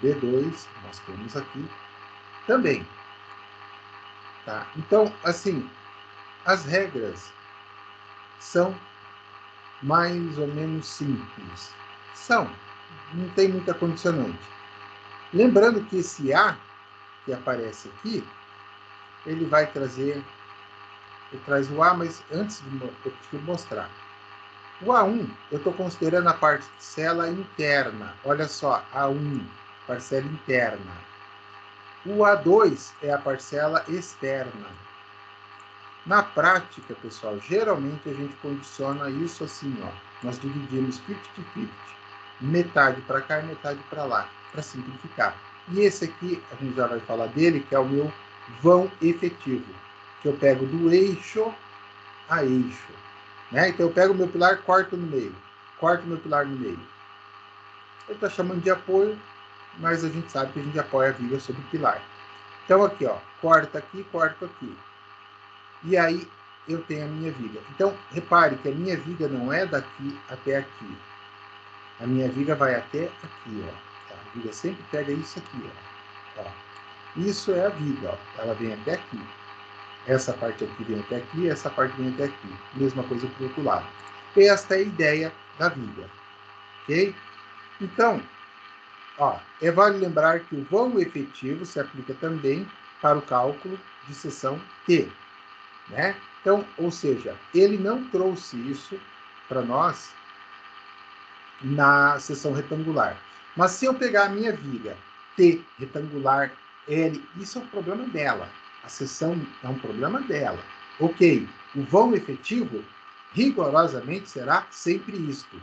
B2, nós temos aqui também. Tá? Então, assim, as regras são mais ou menos simples. Não tem muita condicionante. Lembrando que esse A, que aparece aqui, ele vai trazer, ele traz o A, mas antes de eu prefiro mostrar. O A1, eu estou considerando a parcela interna. Olha só, A1, parcela interna. O A2 é a parcela externa. Na prática, pessoal, geralmente a gente condiciona isso assim, ó. Nós dividimos 50-50. Metade para cá e metade para lá, para simplificar. E esse aqui, a gente já vai falar dele, que é o meu vão efetivo, que eu pego do eixo a eixo. Né? Então eu pego o meu pilar, corto no meio. Corto o meu pilar no meio. Ele está chamando de apoio, mas a gente sabe que a gente apoia a viga sobre o pilar. Então aqui, ó, corta aqui, corto aqui. E aí eu tenho a minha viga. Então, repare que a minha viga não é daqui até aqui. A minha viga vai até aqui, ó. A viga sempre pega isso aqui, ó. Isso é a viga, ó. Ela vem até aqui. Essa parte aqui vem até aqui, essa parte vem até aqui. Mesma coisa para o outro lado. Esta é a ideia da viga. Ok? Então, ó, vale lembrar que o vão efetivo se aplica também para o cálculo de seção T. Né? Então, ou seja, ele não trouxe isso para nós na seção retangular. Mas se eu pegar a minha viga T retangular, L, isso é um problema dela. A seção é um problema dela. Ok, o vão efetivo rigorosamente será sempre isto.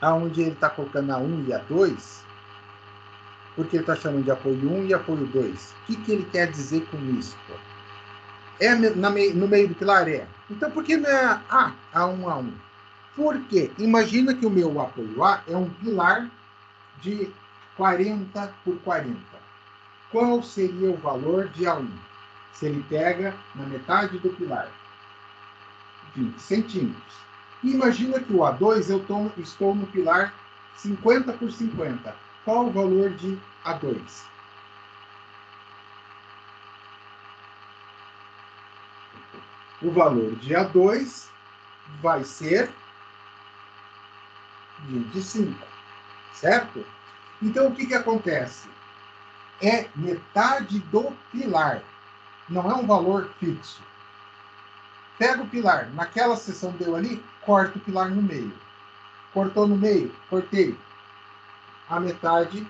Aonde ele está colocando a 1 e a 2, porque ele está chamando de apoio 1 e apoio 2. O que ele quer dizer com isso? No meio do pilar? É. Então, por que não é A1, A1? Porque imagina que o meu apoio A é um pilar de 40 por 40. Qual seria o valor de A1? Se ele pega na metade do pilar? 20 centímetros. Imagina que o A2 eu estou no pilar 50 por 50. Qual o valor de A2? O valor de A2 vai ser 25, certo? Então, o que acontece? É metade do pilar, não é um valor fixo. Pega o pilar, naquela seção deu ali, corta o pilar no meio. Cortou no meio? Cortei. A metade,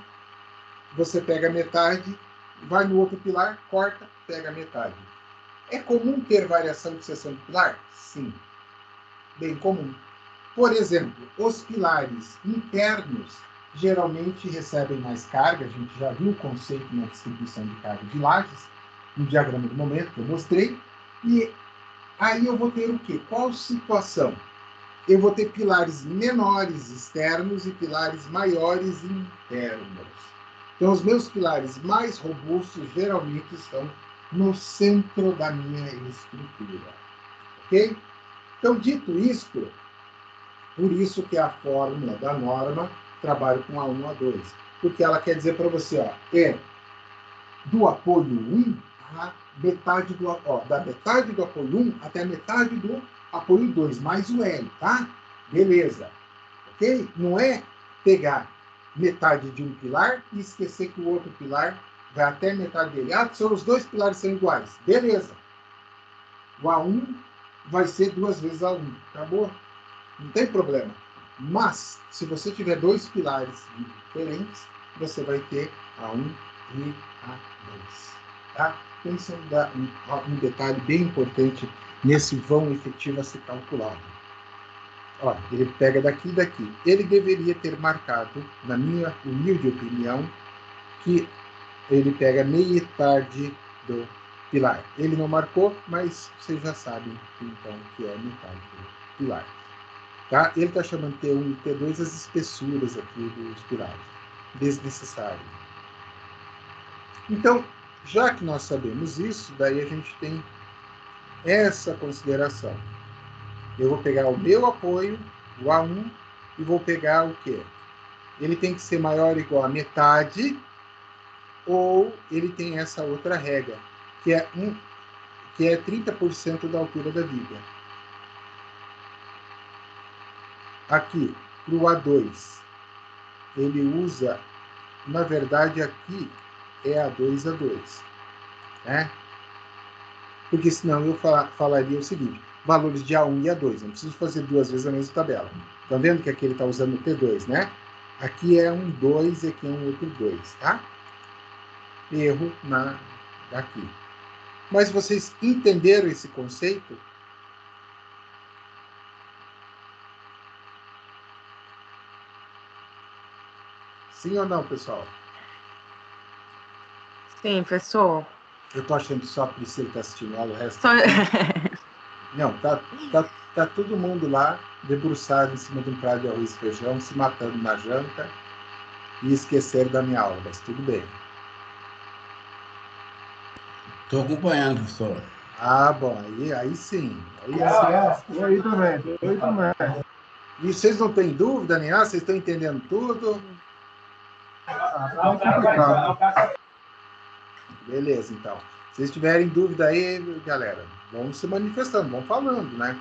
você pega a metade, vai no outro pilar, corta, pega a metade. É comum ter variação de seção de pilar? Sim, bem comum. Por exemplo, os pilares internos geralmente recebem mais carga, a gente já viu o conceito na distribuição de carga de lajes, no diagrama do momento que eu mostrei, e aí eu vou ter o quê? Qual situação? Eu vou ter pilares menores externos e pilares maiores internos. Então, os meus pilares mais robustos geralmente estão no centro da minha estrutura. Ok? Então, dito isto, por isso que a fórmula da norma trabalha com A1, A2. Porque ela quer dizer para você, ó, é do apoio 1 a metade do, da metade do apoio 1 até a metade do apoio 2, mais o L, tá? Beleza. Ok? Não é pegar metade de um pilar e esquecer que o outro pilar vai até metade dele. Ah, os dois pilares são iguais. Beleza. O A1 vai ser 2 vezes A1. Acabou? Não tem problema. Mas, se você tiver dois pilares diferentes, você vai ter A1 e A2. Tá? Então, isso é um detalhe bem importante nesse vão efetivo a ser calculado. Ó, ele pega daqui e daqui. Ele deveria ter marcado, na minha humilde opinião, que ele pega metade do pilar. Ele não marcou, mas vocês já sabem, então, que é metade do pilar. Tá? Ele está chamando T1 e T2 as espessuras aqui dos pilares. Desnecessário. Então, já que nós sabemos isso, daí a gente tem essa consideração. Eu vou pegar o meu apoio, o A1, e vou pegar o quê? Ele tem que ser maior ou igual a metade, ou ele tem essa outra regra, que é 30% da altura da viga. Aqui, para o A2, ele usa, na verdade, aqui é A2, A2. Né? Porque senão eu falaria o seguinte, valores de A1 e A2, não preciso fazer duas vezes a mesma tabela. Estão vendo que aqui ele está usando o T2, né? Aqui é um 2 e aqui é um outro 2, tá? Erro daqui. Mas vocês entenderam esse conceito? Sim ou não, pessoal? Sim, professor. Eu tô achando que só a Priscila está assistindo lá, o resto... Só... Não, tá todo mundo lá, debruçado em cima de um prato de arroz e feijão, se matando na janta e esqueceram da minha aula, mas tudo bem. Estou acompanhando, professor. Ah, bom, aí sim. Eu também. E vocês não têm dúvida nenhuma? Vocês estão entendendo tudo? Beleza, então. Se vocês tiverem dúvida aí, galera, vão se manifestando, vão falando, né?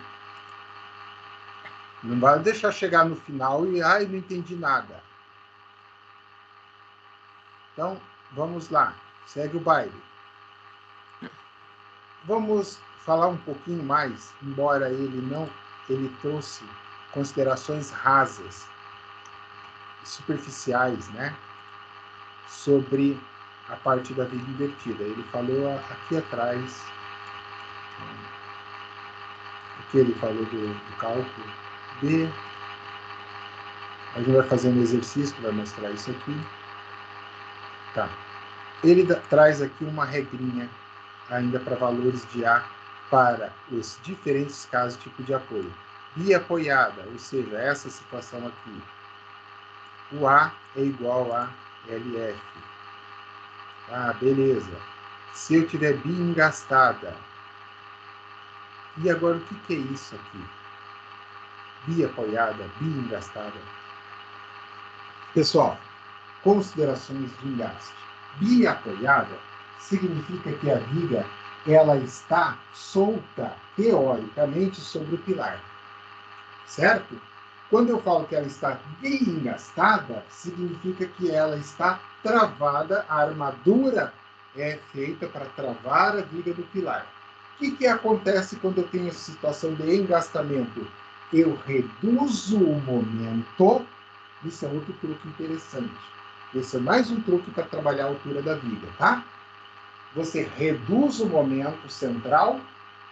Não vai deixar chegar no final e, ai, não entendi nada. Então, vamos lá. Segue o baile. Vamos falar um pouquinho mais, embora ele trouxe considerações rasas, superficiais, né? Sobre a parte da vida invertida. Ele falou aqui atrás, o que ele falou do cálculo B. A gente vai fazer um exercício que vai mostrar isso aqui. Tá. Ele traz aqui uma regrinha ainda para valores de A para os diferentes casos de tipo de apoio. Biapoiada, ou seja, essa situação aqui. O A é igual a LF. Ah, beleza. Se eu tiver bi-engastada. E agora o que é isso aqui? Biapoiada, bi-engastada. Pessoal, considerações de engaste. Biapoiada significa que a viga ela está solta, teoricamente, sobre o pilar. Certo? Quando eu falo que ela está bem engastada, significa que ela está travada, a armadura é feita para travar a viga do pilar. O que acontece quando eu tenho essa situação de engastamento? Eu reduzo o momento. Isso é outro truque interessante. Esse é mais um truque para trabalhar a altura da viga, tá? Você reduz o momento central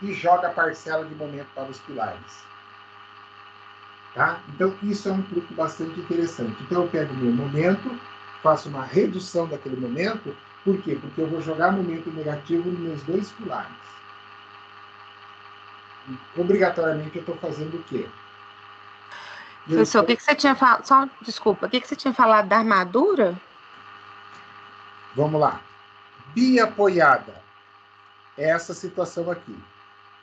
e joga a parcela de momento para os pilares. Tá? Então, isso é um truque bastante interessante. Então, eu pego o meu momento, faço uma redução daquele momento. Por quê? Porque eu vou jogar momento negativo nos meus dois pilares. Obrigatoriamente, eu estou fazendo o quê? Professor, o que você tinha falado? Só, desculpa, o que você tinha falado da armadura? Vamos lá. Biapoiada. É essa situação aqui.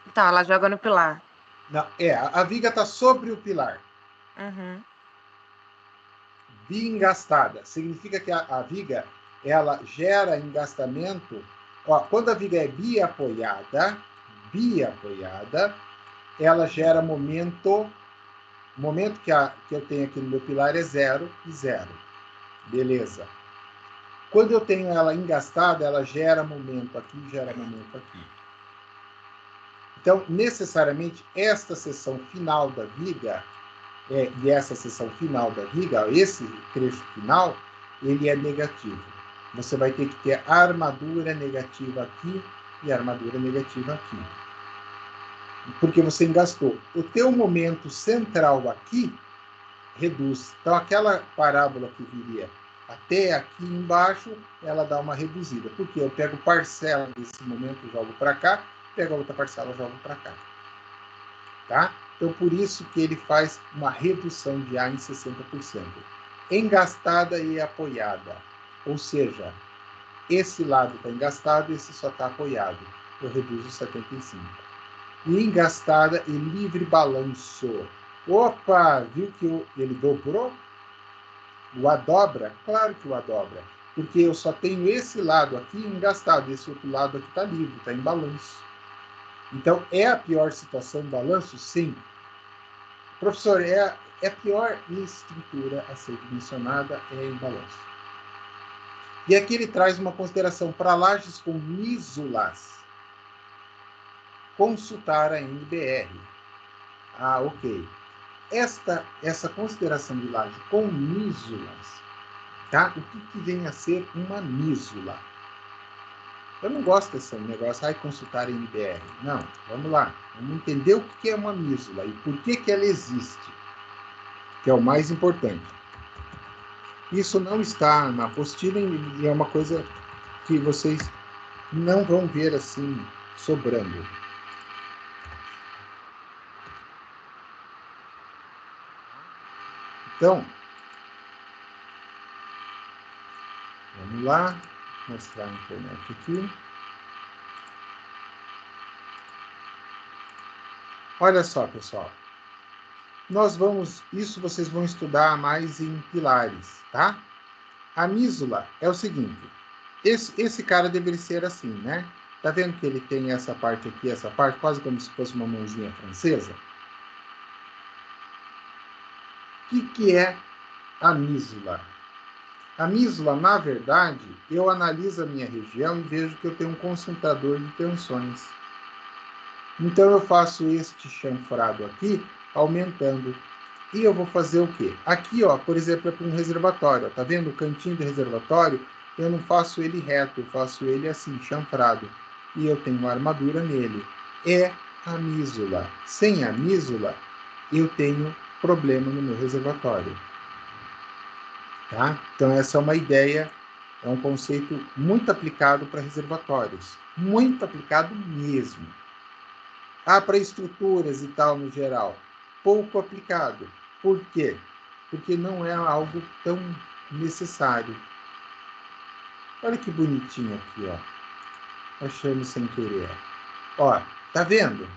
Então, ela joga no pilar. Não, a viga está sobre o pilar. Uhum. Biengastada. Significa que a viga, ela gera engastamento. Ó, quando a viga é biapoiada, ela gera momento. O momento que eu tenho aqui no meu pilar é 0 e 0. Beleza. Quando eu tenho ela engastada, ela gera momento aqui, gera momento aqui. Então, necessariamente, esta seção final da viga, e essa seção final da viga, esse trecho final, ele é negativo. Você vai ter que ter armadura negativa aqui e armadura negativa aqui. Porque você engastou. O teu momento central aqui reduz. Então, aquela parábola que viria até aqui embaixo, ela dá uma reduzida. Porque eu pego parcela desse momento, jogo para cá, pego a outra parcela, jogo para cá. Tá? Então, por isso que ele faz uma redução de A em 60%. Engastada e apoiada. Ou seja, esse lado está engastado, esse só está apoiado. Eu reduzo 75%. E engastada e livre balanço. Opa, viu que ele dobrou? O A dobra? Claro que o A dobra. Porque eu só tenho esse lado aqui engastado, esse outro lado aqui está livre, está em balanço. Então, é a pior situação em balanço? Sim. Professor, é a pior estrutura a ser dimensionada é em balanço. E aqui ele traz uma consideração para lajes com mísulas. Consultar a NBR. Ah, ok. Essa consideração de laje com mísulas, tá? O que vem a ser uma mísula? Eu não gosto desse negócio, consultar a NBR. Não, vamos lá. Vamos entender o que é uma mísula e por que ela existe, que é o mais importante. Isso não está na apostila e é uma coisa que vocês não vão ver assim, sobrando. Então, vamos lá, mostrar a internet aqui. Olha só, pessoal. Isso vocês vão estudar mais em pilares, tá? A mísula é o seguinte. Esse cara deveria ser assim, né? Tá vendo que ele tem essa parte aqui, essa parte, quase como se fosse uma mãozinha francesa? O que é a mísula? A mísula, na verdade, eu analiso a minha região e vejo que eu tenho um concentrador de tensões. Então, eu faço este chanfrado aqui, aumentando. E eu vou fazer o quê? Aqui, ó, por exemplo, é para um reservatório. Ó, tá vendo o cantinho do reservatório? Eu não faço ele reto, eu faço ele assim, chanfrado. E eu tenho uma armadura nele. É a mísula. Sem a mísula, eu tenho problema no meu reservatório. Tá? Então, essa é uma ideia, é um conceito muito aplicado para reservatórios. Muito aplicado mesmo. Para estruturas e tal, no geral, pouco aplicado. Por quê? Porque não é algo tão necessário. Olha que bonitinho aqui, ó. Achando sem querer. Ó, tá vendo?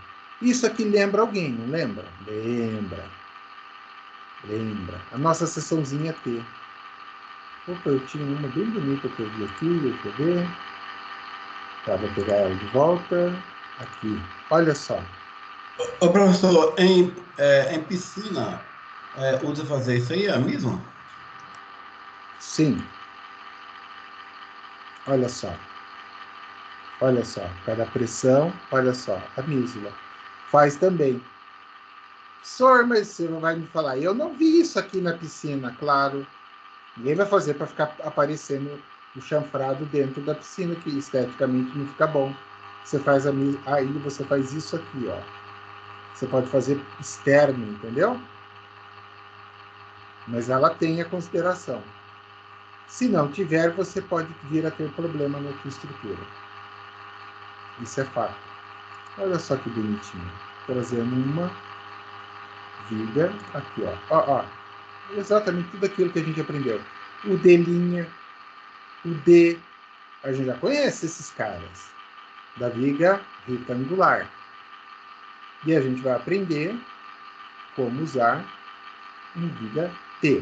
Isso aqui lembra alguém, não lembra? Lembra. A nossa seçãozinha T. Opa, eu tinha uma bem bonita que eu vi aqui, deixa eu ver. Tá, vou pegar ela de volta. Aqui. Olha só. Ô, professor, em piscina, usa fazer isso aí, é mesmo? Sim. Olha só. Olha só. Cada pressão, olha só. A mísula. Faz também. Professor, mas você não vai me falar. Eu não vi isso aqui na piscina, claro. Ninguém vai fazer para ficar aparecendo o chanfrado dentro da piscina, que esteticamente não fica bom. Você faz aí você faz isso aqui, ó. Você pode fazer externo, entendeu? Mas ela tem a consideração. Se não tiver, você pode vir a ter problema na sua estrutura. Isso é fato. Olha só que bonitinho. Trazendo uma viga aqui, ó. Ó, ó. Exatamente tudo aquilo que a gente aprendeu. O D', o D. A gente já conhece esses caras. Da viga retangular. E a gente vai aprender como usar uma viga T.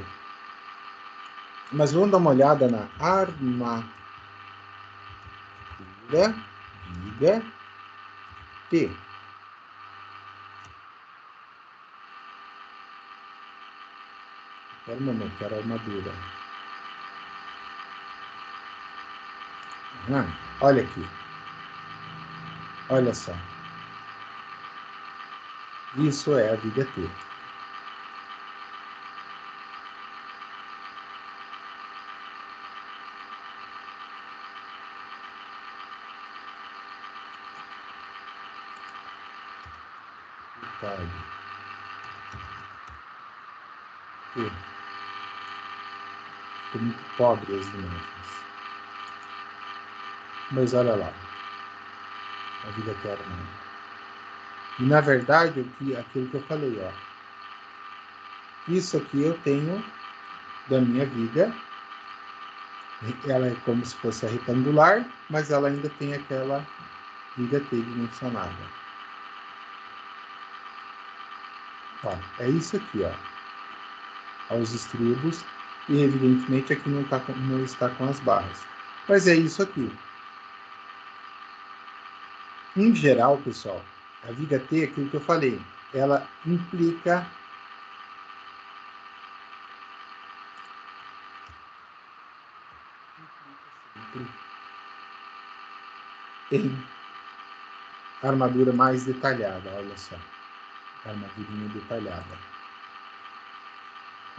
Mas vamos dar uma olhada na armadura viga T. Quero uma, quero armadura. Olha aqui. Olha só. Isso é a viga T. Detalhe. Ficou muito pobre as imagens. Mas olha lá. A viga T era não. E na verdade, aquilo que eu falei, ó. Isso aqui eu tenho da minha viga. Ela é como se fosse a retangular, mas ela ainda tem aquela viga T dimensionada. Ó, é isso aqui, ó. Aos estribos. E evidentemente aqui não está com as barras. Mas é isso aqui. Em geral, pessoal, a viga T, aquilo que eu falei, ela implica em armadura mais detalhada, olha só. Armadurinha detalhada.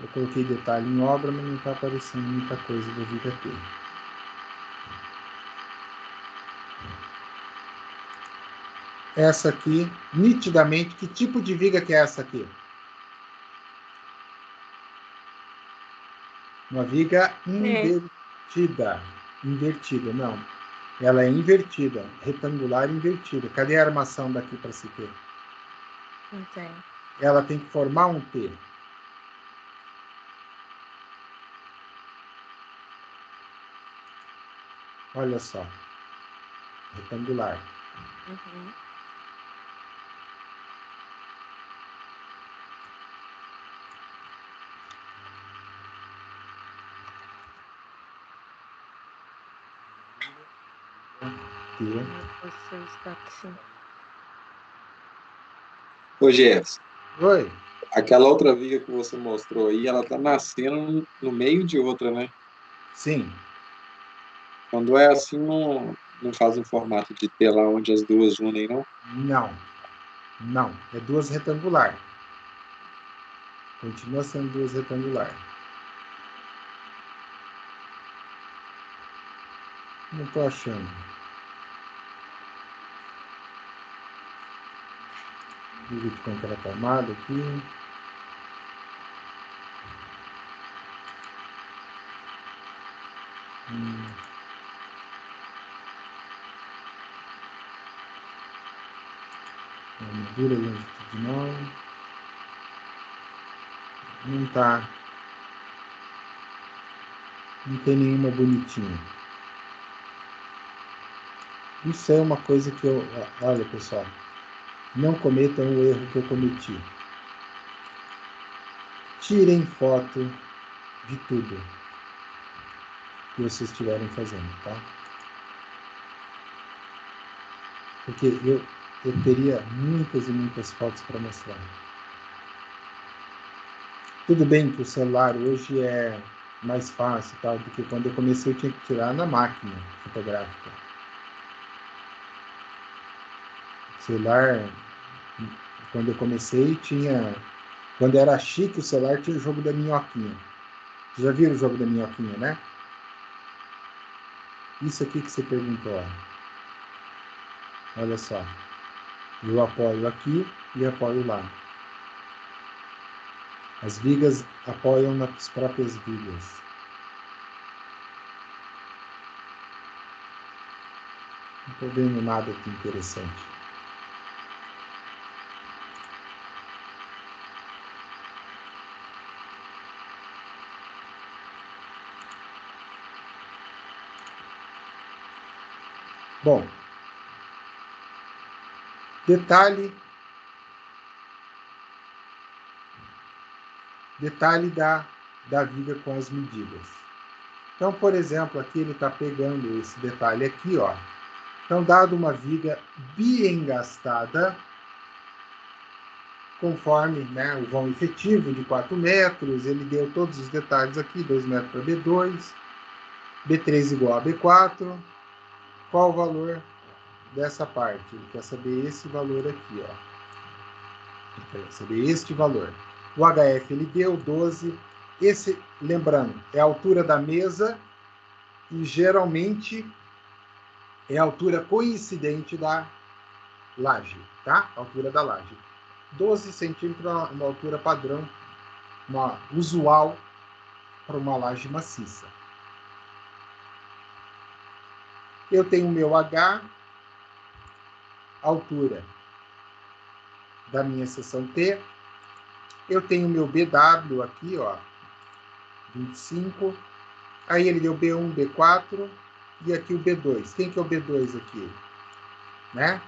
Eu coloquei detalhe em obra, mas não está aparecendo muita coisa da viga T. Essa aqui, nitidamente, que tipo de viga que é essa aqui? Uma viga invertida. Invertida, não. Ela é invertida, retangular invertida. Cadê a armação daqui para se ter? Não tem. Ela tem que formar um T. Olha só. Retangular. Uhum. T. Você está aqui. Ô, Gerson, Oi. aquela outra viga que você mostrou aí, ela tá nascendo no meio de outra, né? Sim. Quando é assim, não faz um formato de T lá onde as duas unem, não? Não. Não. É duas retangular. Continua sendo duas retangular. Não estou achando. Viga de concreto armado aqui. Armadura longitudinal. Não tá. Não tem nenhuma bonitinha. Isso é uma coisa que eu... Olha, pessoal. Não cometam o erro que eu cometi. Tirem foto de tudo que vocês estiverem fazendo, tá? Porque eu teria muitas e muitas fotos para mostrar. Tudo bem que o celular hoje é mais fácil, tal, do que quando eu comecei eu tinha que tirar na máquina fotográfica. O celular, quando eu comecei, quando era chique o celular, tinha o jogo da minhoquinha. Vocês já viram o jogo da minhoquinha, né? Isso aqui que você perguntou, ó. Olha só. Eu apoio aqui e apoio lá. As vigas apoiam nas próprias vigas. Não estou vendo nada de interessante. Bom, detalhe da viga com as medidas. Então, por exemplo, aqui ele está pegando esse detalhe aqui, ó. Então, dado uma viga biengastada, conforme, né, o vão efetivo de 4 metros, ele deu todos os detalhes aqui, 2 metros para B2, B3 igual a B4, qual o valor dessa parte? Ele quer saber esse valor aqui, ó. Ele quer saber este valor. O HF ele deu 12, esse, lembrando, é a altura da mesa e geralmente é a altura coincidente da laje, tá? A altura da laje. 12 centímetros é uma altura padrão, uma usual para uma laje maciça. Eu tenho o meu H, altura da minha seção T. Eu tenho o meu BW aqui, ó, 25. Aí ele deu B1, B4 e aqui o B2. Quem que é o B2 aqui? Né?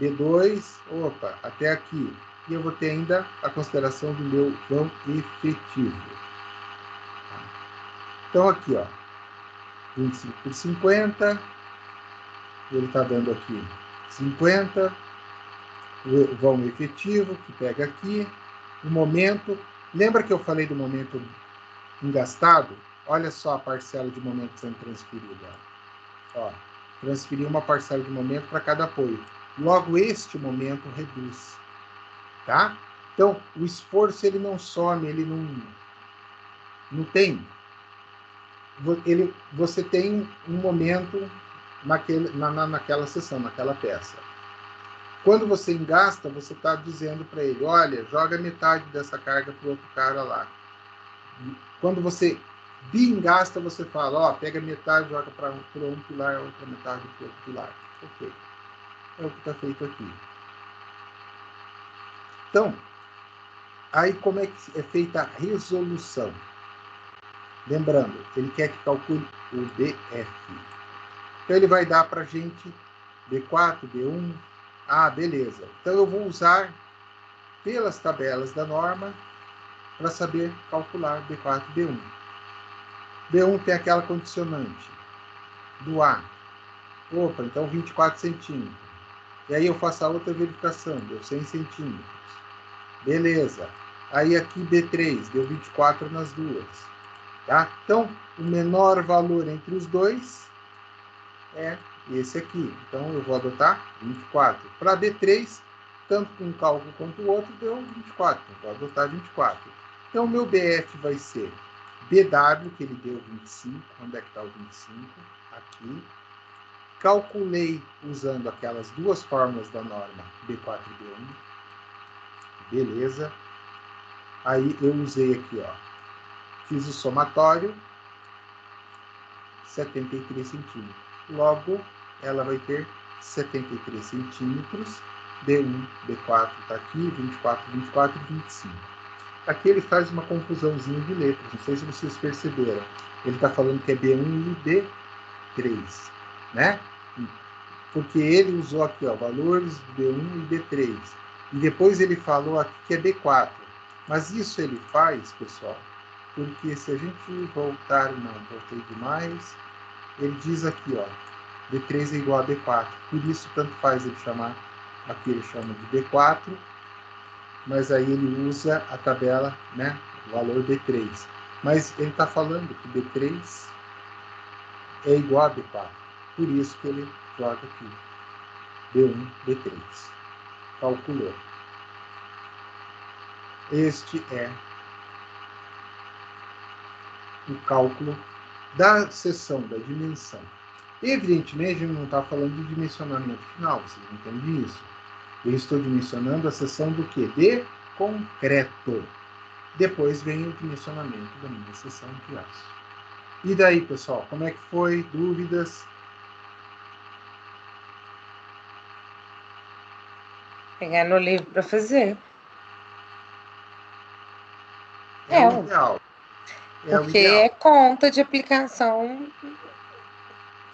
B2, opa, até aqui. E eu vou ter ainda a consideração do meu vão efetivo. Então aqui, ó, 25 por 50. Ele está dando aqui 50. O vão efetivo, que pega aqui. O momento. Lembra que eu falei do momento engastado? Olha só a parcela de momento sendo transferida. Ó, transferir uma parcela de momento para cada apoio. Logo, este momento reduz. Tá? Então, o esforço ele não some, ele não tem. Você tem um momento naquela sessão, naquela peça. Quando você engasta, você está dizendo para ele, olha, joga metade dessa carga para o outro cara lá. Quando você biengasta, você fala, ó, pega metade, joga para um pilar, a outra metade para o outro pilar. Ok. É o que está feito aqui. Então, aí como é que é feita a resolução? Lembrando, ele quer que calcule o BF. Então, ele vai dar para a gente B4, B1. Ah, beleza. Então, eu vou usar pelas tabelas da norma para saber calcular B4 e B1. B1 tem aquela condicionante do A. Opa, então 24 centímetros. E aí eu faço a outra verificação, deu 100 centímetros. Beleza. Aí aqui B3, deu 24 nas duas. Tá? Então, o menor valor entre os dois é esse aqui. Então, eu vou adotar 24. Para B3, tanto um cálculo quanto o outro, deu 24. Vou adotar 24. Então, o meu BF vai ser BW, que ele deu 25. Onde é que está o 25? Aqui. Calculei usando aquelas duas fórmulas da norma, B4 e B1. Beleza. Aí, eu usei aqui, ó. Fiz o somatório, 73 centímetros. Logo, ela vai ter 73 centímetros. B1, B4 está aqui, 24, 24 e 25. Aqui ele faz uma confusãozinha de letras, não sei se vocês perceberam. Ele está falando que é B1 e B3, né? Porque ele usou aqui, ó, valores B1 e B3. E depois ele falou aqui que é B4. Mas isso ele faz, pessoal, porque se a gente voltar, não, voltei demais, ele diz aqui, ó, B3 é igual a B4. Por isso, tanto faz ele chamar, aqui ele chama de B4, mas aí ele usa a tabela, né, o valor B3. Mas ele está falando que B3 é igual a B4. Por isso que ele joga aqui. B1, B3. Calculou. Este é o cálculo da seção, da dimensão. Evidentemente, a gente não está falando de dimensionamento final, vocês entendem isso? Eu estou dimensionando a seção do quê? De concreto. Depois vem o dimensionamento da minha seção de aço. E daí, pessoal, como é que foi? Dúvidas? Pegar no livro para fazer. É É, o ideal. É o porque ideal. é conta de aplicação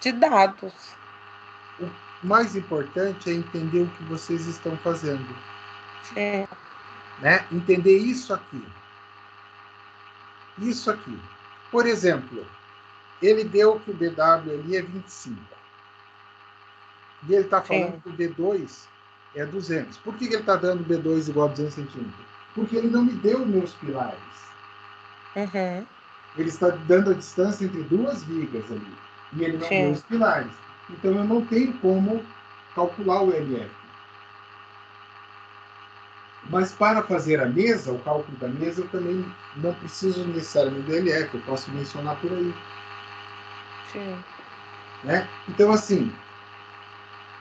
de dados. O mais importante é entender o que vocês estão fazendo. É. Né? Entender isso aqui. Isso aqui. Por exemplo, ele deu que o BW ali é 25. E ele está falando Sim. que o B2 é 200. Por que ele está dando B2 igual a 200 centímetros? Porque ele não me deu meus pilares. Uhum. Ele está dando a distância entre duas vigas ali. E ele não Sim. deu os pilares. Então eu não tenho como calcular o LF. Mas para fazer a mesa, o cálculo da mesa, eu também não preciso necessariamente do LF. Eu posso mencionar por aí. Sim. Né? Então, assim,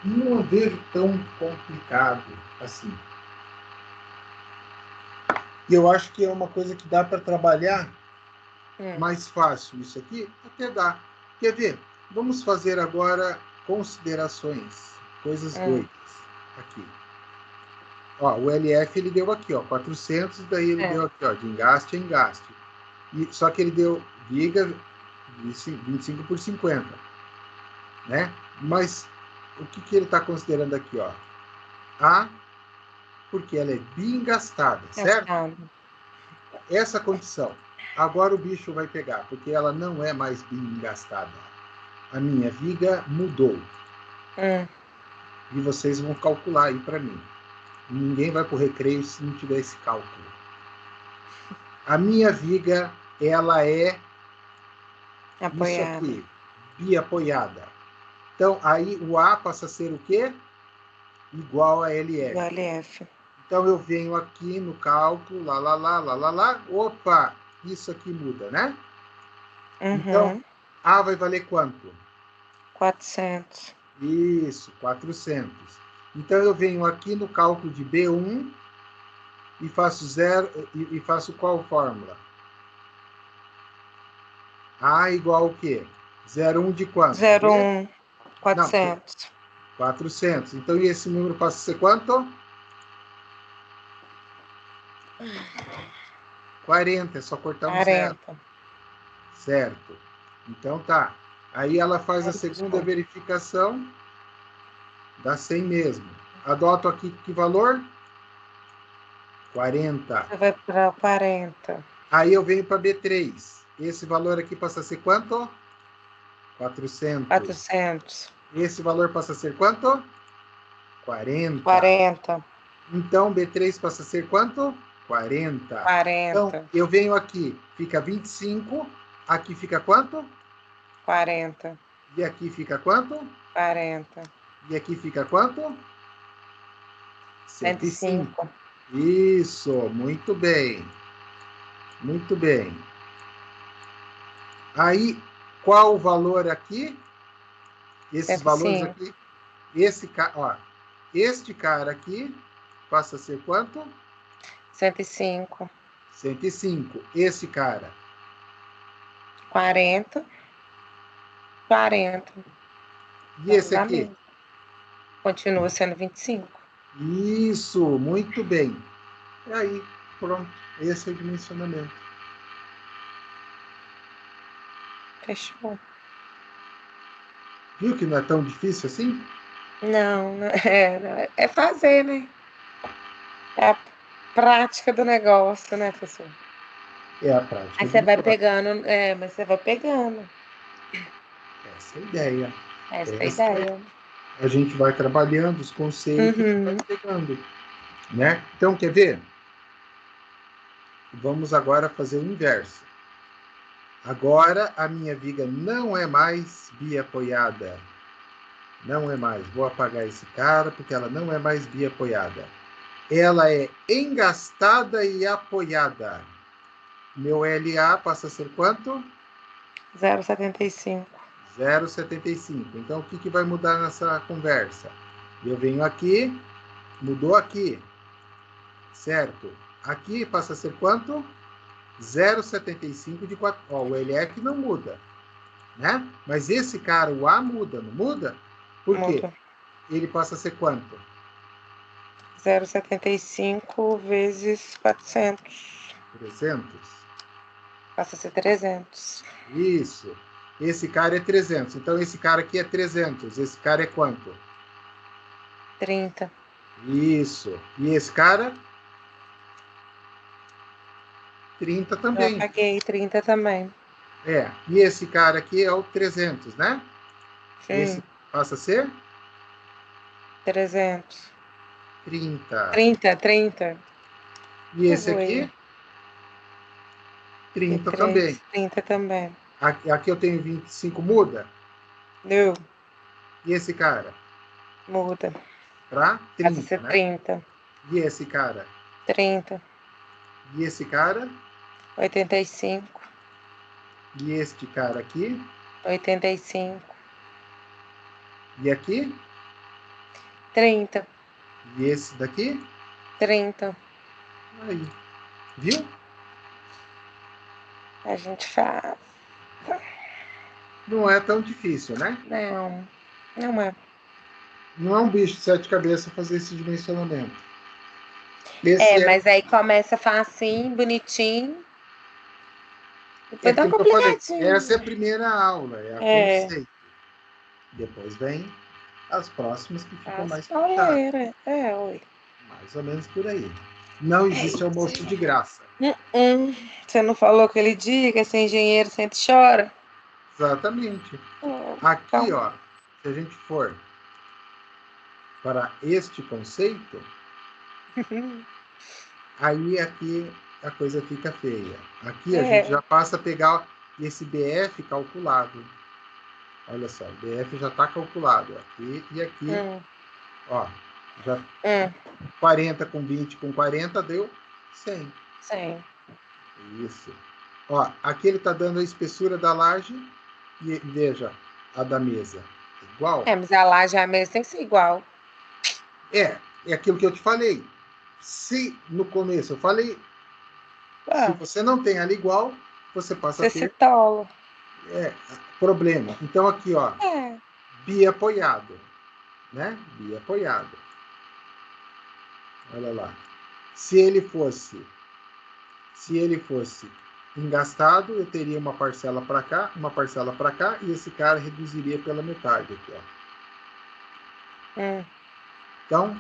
não vejo tão complicado assim. E eu acho que é uma coisa que dá para trabalhar mais fácil. Isso aqui até dá. Quer ver? Vamos fazer agora considerações. Coisas doidas. Aqui. Ó, o LF ele deu aqui, ó, 400, daí ele deu aqui, ó, de engaste a engaste. E, só que ele deu viga 25 por 50. Né? Mas o que ele está considerando aqui, ó? A, porque ela é bem gastada, certo? Essa condição. Agora o bicho vai pegar, porque ela não é mais bem gastada. A minha viga mudou. E vocês vão calcular aí para mim. Ninguém vai para o recreio se não tiver esse cálculo. A minha viga, ela é apoiada. Isso aqui, biapoiada. Então, aí o A passa a ser o quê? Igual a LF. Igual a LF. Então, eu venho aqui no cálculo, lá. Opa, isso aqui muda, né? Então, A vai valer quanto? 400. Isso, 400. Então, eu venho aqui no cálculo de B1 e faço zero, e faço qual fórmula? A igual o quê? 0,1 de quanto? 0,1, 400. Não, 400. Então, e esse número passa a ser quanto? 40, é só cortar um zero. Certo. Então, tá. Aí ela faz a segunda verificação, dá 100 mesmo. Adoto aqui que valor? 40. Você vai para 40. Aí eu venho para B3. Esse valor aqui passa a ser quanto? 400. 400. Esse valor passa a ser quanto? 40. 40. Então, B3 passa a ser quanto? 40. 40. Então, eu venho aqui, fica 25. Aqui fica quanto? 40. E aqui fica quanto? 40. E aqui fica quanto? 105. Isso, muito bem. Muito bem. Aí, qual o valor aqui? Esses 105. valores aqui. Este cara aqui passa a ser quanto? 105. 105. Esse cara? 40. 40. E esse aqui? Continua sendo 25. Isso, muito bem. E aí, pronto. Esse é o dimensionamento. Fechou. Viu que não é tão difícil assim? Não, é fazer, né? É a prática do negócio, né, professor? É a prática. Aí você vai pegando, mas você vai pegando. Essa é a ideia. Essa é a ideia. A gente vai trabalhando os conceitos e vai pegando, né? Então, quer ver? Vamos agora fazer o inverso. Agora a minha viga não é mais biapoiada. Não é mais. Vou apagar esse cara porque ela não é mais biapoiada. Ela é engastada e apoiada. Meu LA passa a ser quanto? 0,75. 0,75. Então, o que vai mudar nessa conversa? Eu venho aqui, mudou aqui, certo? Aqui passa a ser quanto? 0,75 de 4. Ó, o LF não muda, né? Mas esse cara, o A, muda, não muda? Por quê? Muda. Ele passa a ser quanto? 0,75 vezes 400. 300. Passa a ser 300. Isso. Esse cara é 300. Então, esse cara aqui é 300. Esse cara é quanto? 30. Isso. E esse cara? 30 Eu também. apaguei 30 também. É. E esse cara aqui é o 300, né? Sim. Esse passa a ser? 300. 30. 30. E esse aqui? 30 também. 30 também. Aqui eu tenho 25, muda? Não. E esse cara? Muda. Para Passa a 30, ser né? 30. E esse cara? 30. E esse cara? 85. E este cara aqui? 85. E aqui? 30. E esse daqui? 30. Aí. Viu? A gente faz. Não é tão difícil, né? Não. Não é. Não é um bicho de 7 cabeças fazer esse dimensionamento. Esse Mas aí começa facinho, bonitinho. Depois dá uma aquilo que eu falei. complicadinha. Essa é a primeira aula, é a conceito. Depois vem as próximas que ficam mais puxadas. Pauleira. Oi. Mais ou menos por aí. Não existe almoço de graça. Você não falou aquele dia que esse engenheiro sempre chora? Exatamente. Aqui, Então. ó, se a gente for para este conceito, aí aqui a coisa fica feia. Aqui a gente já passa a pegar esse BF calculado. Olha só, o BF já está calculado. Aqui e aqui, ó, já 40 com 20 com 40 deu 100. 100. Isso. Ó, aqui ele está dando a espessura da laje e veja a da mesa. Igual. Mas a laje e a mesa tem que ser igual. É aquilo que eu te falei. Se no começo eu falei, se você não tem ela igual, você passa a ter problema. Então aqui, ó, biapoiado, né? Biapoiado. Olha lá. Se ele fosse engastado, eu teria uma parcela para cá, uma parcela para cá, e esse cara reduziria pela metade aqui, ó. Então,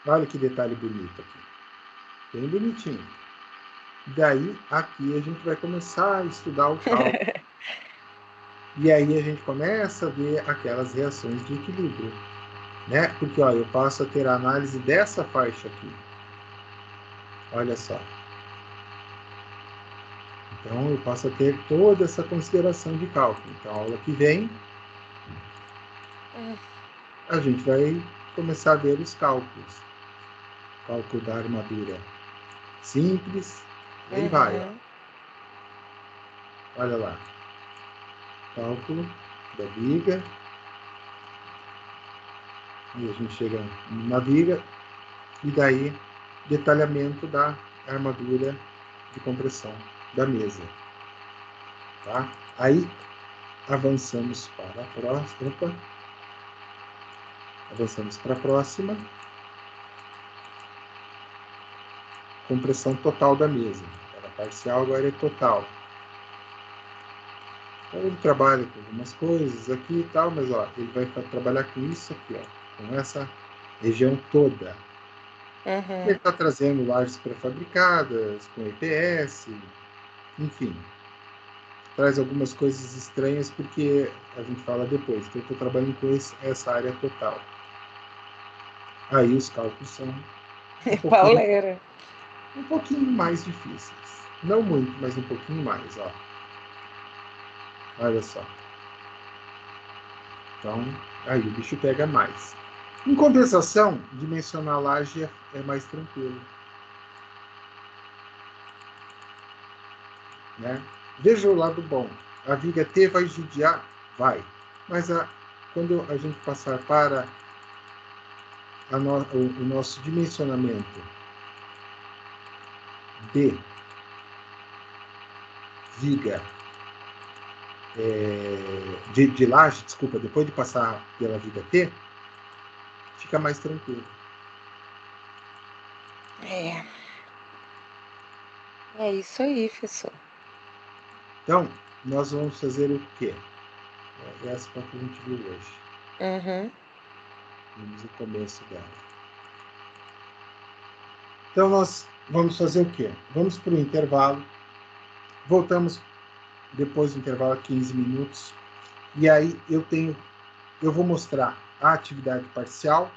olha que detalhe bonito aqui. Bem bonitinho. Daí, aqui a gente vai começar a estudar o cálculo. E aí a gente começa a ver aquelas reações de equilíbrio, né? Porque, ó, eu passo a ter a análise dessa faixa aqui. Olha só. Então, eu passo a ter toda essa consideração de cálculo. Então, a aula que vem, a gente vai começar a ver os cálculos. Cálculo da armadura simples, e aí vai. Ó. Olha lá. Cálculo da viga. E a gente chega na viga. E daí, detalhamento da armadura de compressão da mesa. Tá? Aí, avançamos para a próxima. Opa. Avançamos para a próxima. Compressão total da mesa. Era parcial, agora é total. Então, ele trabalha com algumas coisas aqui e tal, mas ó, ele vai trabalhar com isso aqui, ó, com essa região toda. Ele está trazendo lajes pré-fabricadas, com EPS, enfim. traz algumas coisas estranhas porque a gente fala depois. Então, eu estou trabalhando com essa área total. Aí os cálculos são Pauleira. um pouquinho mais difíceis. Não muito, mas um pouquinho mais. Ó. Olha só. Então, aí o bicho pega mais. Em compensação, dimensionar a laje é mais tranquilo. Né? Veja o lado bom. A viga T vai judiar? Vai. Mas quando a gente passar para o nosso dimensionamento de viga, de laje, desculpa, depois de passar pela viga T, fica mais tranquilo. É isso aí, professor. Então, nós vamos fazer o quê? Essa foi a que a gente viu hoje. Uhum. Vimos o começo dela. Então, nós vamos fazer o quê? Vamos para o intervalo. Voltamos depois do intervalo, 15 minutos. E aí eu vou mostrar a atividade parcial,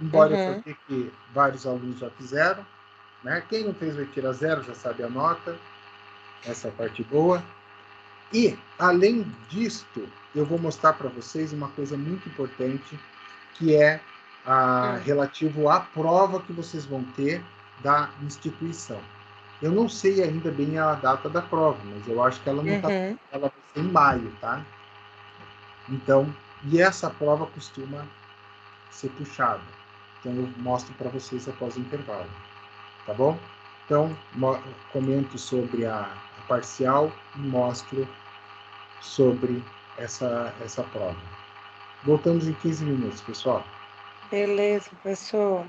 embora eu sei que vários alunos já fizeram. Né? Quem não fez vai tirar 0, já sabe a nota. Essa é a parte boa. E, além disto, eu vou mostrar para vocês uma coisa muito importante, que é relativo à prova que vocês vão ter da instituição. Eu não sei ainda bem a data da prova, mas eu acho que ela não ela vai ser em maio, tá? Então, e essa prova costuma ser puxada. Então, eu mostro para vocês após o intervalo. Tá bom? Então, comento sobre a parcial e mostro sobre essa prova. Voltamos em 15 minutos, pessoal. Beleza, professor.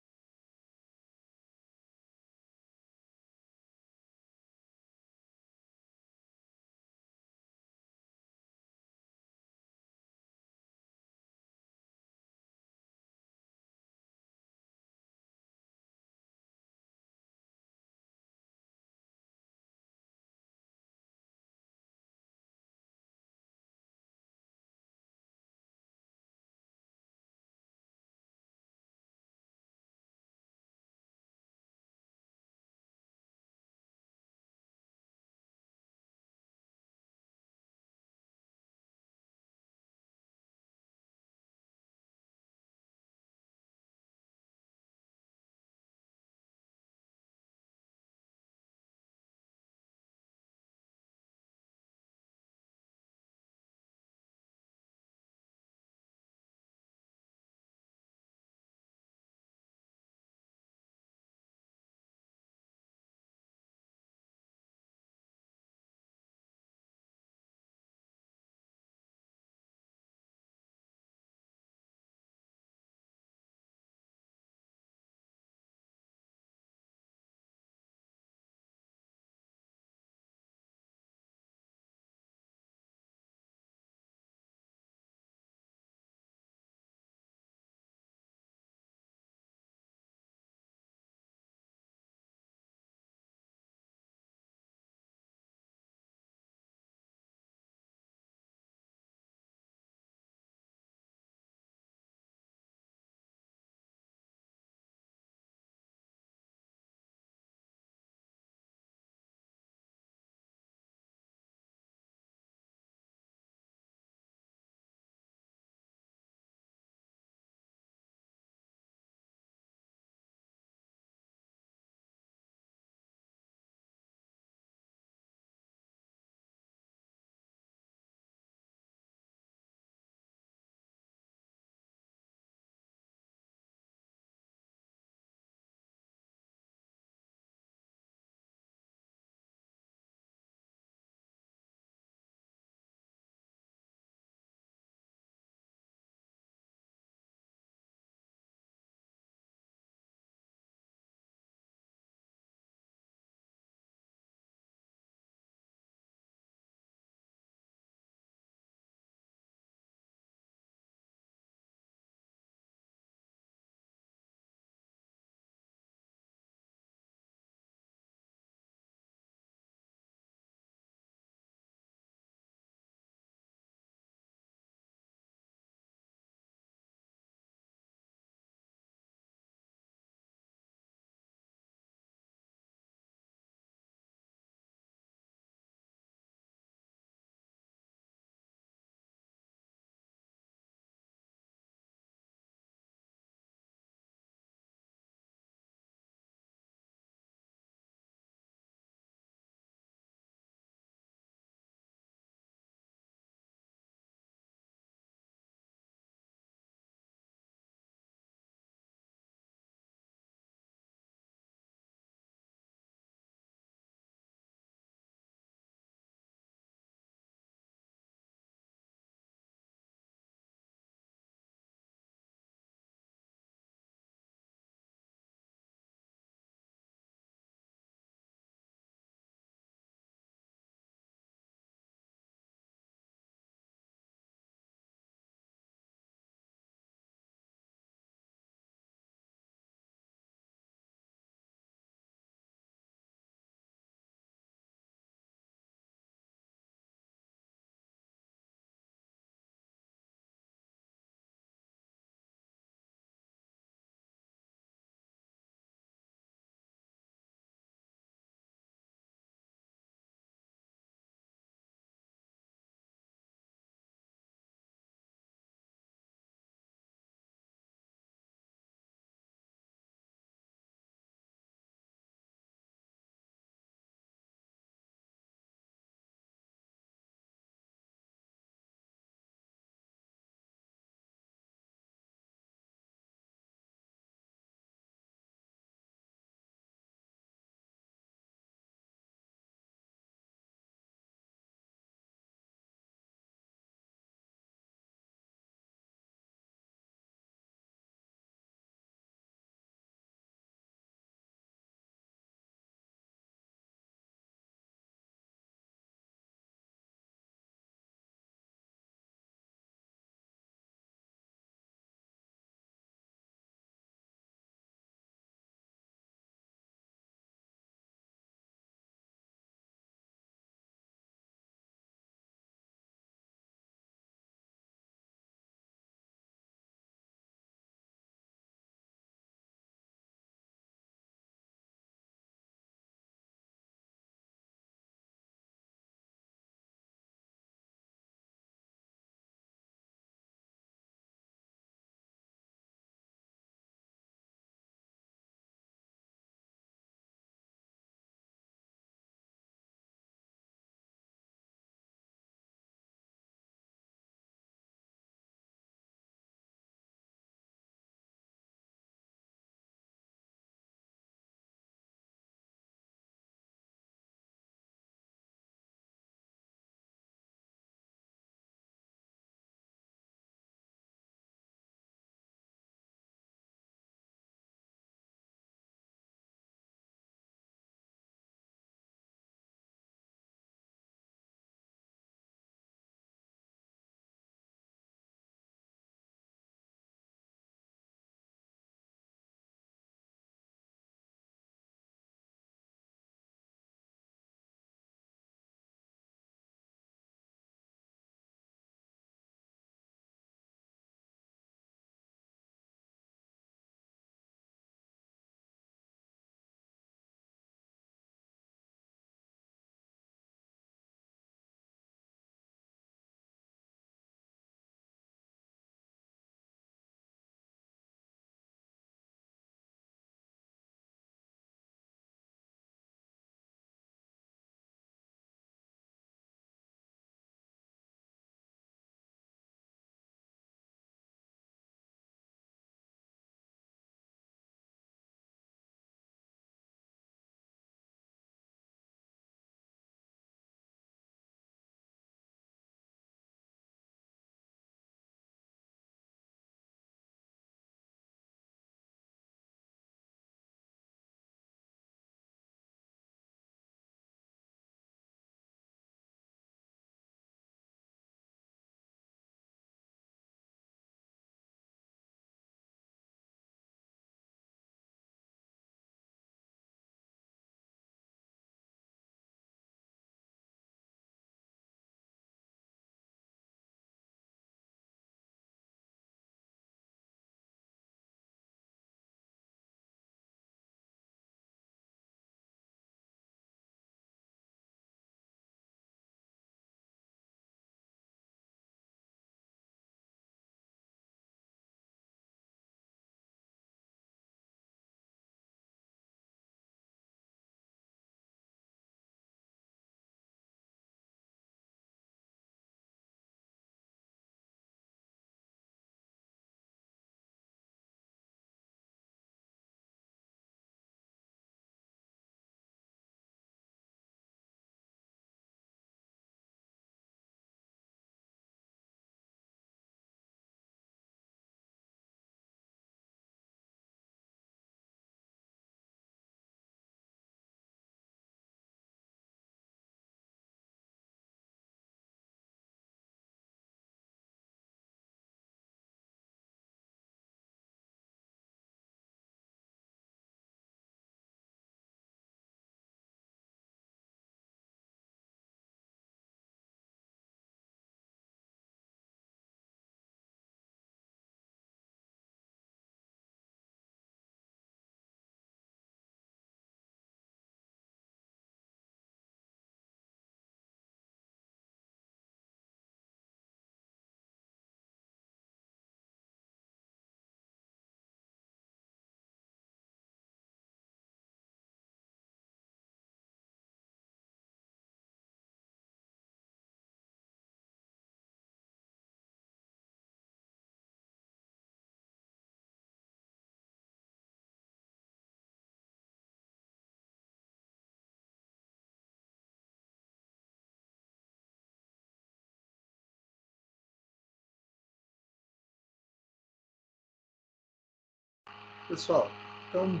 Pessoal, então,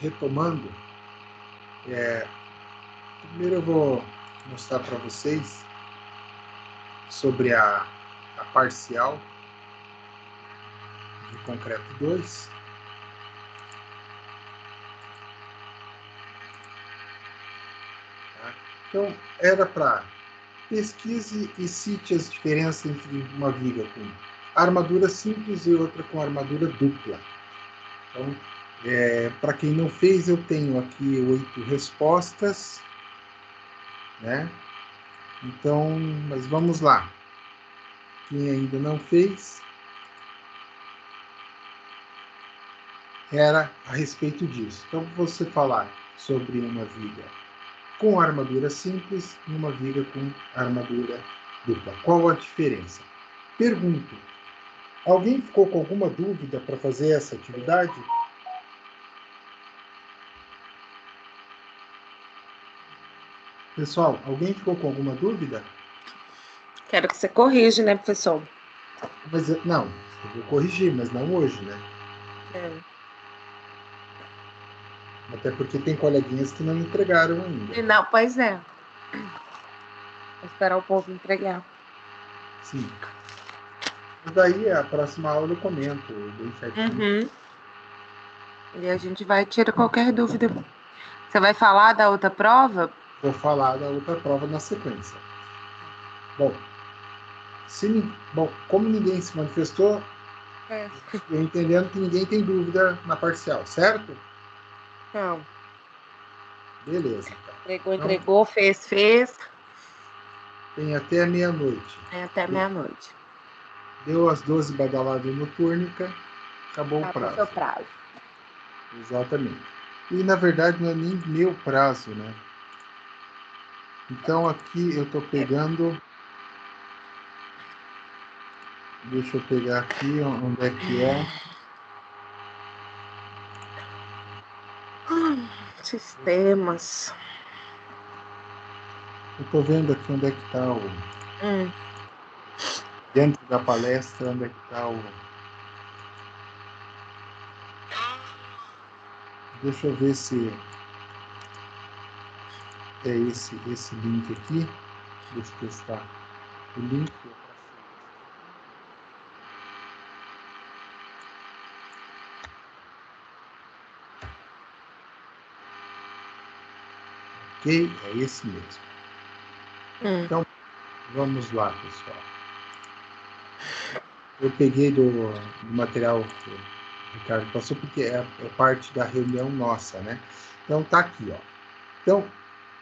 retomando, primeiro eu vou mostrar para vocês sobre a parcial de concreto 2. Tá? Então, era para pesquise e cite as diferenças entre uma viga com armadura simples e outra com armadura dupla. Então, para quem não fez, eu tenho aqui 8 respostas, né? Então, mas vamos lá. Quem ainda não fez, era a respeito disso. Então, você falar sobre uma viga com armadura simples e uma viga com armadura dupla. Qual a diferença? Pergunto. Alguém ficou com alguma dúvida para fazer essa atividade? Pessoal, alguém ficou com alguma dúvida? Quero que você corrija, né, professor? Mas, não, eu vou corrigir, mas não hoje, né? Até porque tem coleguinhas que não entregaram ainda. Não, pois é. Vou esperar o povo entregar. Sim. Mas daí, a próxima aula eu comento bem certinho. E a gente vai tirar qualquer dúvida. Você vai falar da outra prova? Vou falar da outra prova na sequência. Bom, como ninguém se manifestou, eu entendendo que ninguém tem dúvida na parcial, certo? Não. Beleza. Então, Entregou, fez. Tem até meia-noite. Até meia-noite. Deu as 12 badaladas notúrnica, acabou o prazo. Seu prazo. Exatamente. E, na verdade, não é nem meu prazo, né? Então, aqui eu estou pegando... Deixa eu pegar aqui onde é que é. Sistemas. Eu estou vendo aqui onde é que está o... Dentro da palestra, onde é que está o... Deixa eu ver se é esse link aqui. Deixa eu testar o link. Ok, é esse mesmo. Então, vamos lá, pessoal. Eu peguei do material que o Ricardo passou, porque é parte da reunião nossa, né? Então, tá aqui, ó. Então,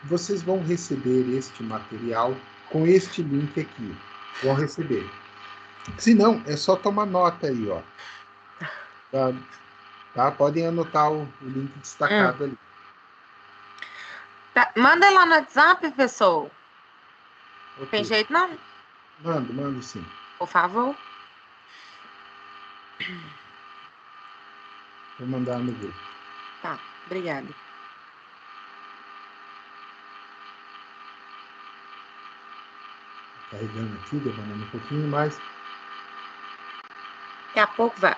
vocês vão receber este material com este link aqui. Vão receber. Se não, é só tomar nota aí, ó. Tá? Podem anotar o link destacado ali. Tá. Manda lá no WhatsApp, professor. Okay. Tem jeito, não? Mando sim. Por favor. Vou mandar no grupo. Tá, obrigada. Carregando aqui, demorando um pouquinho mais. Daqui a pouco vai.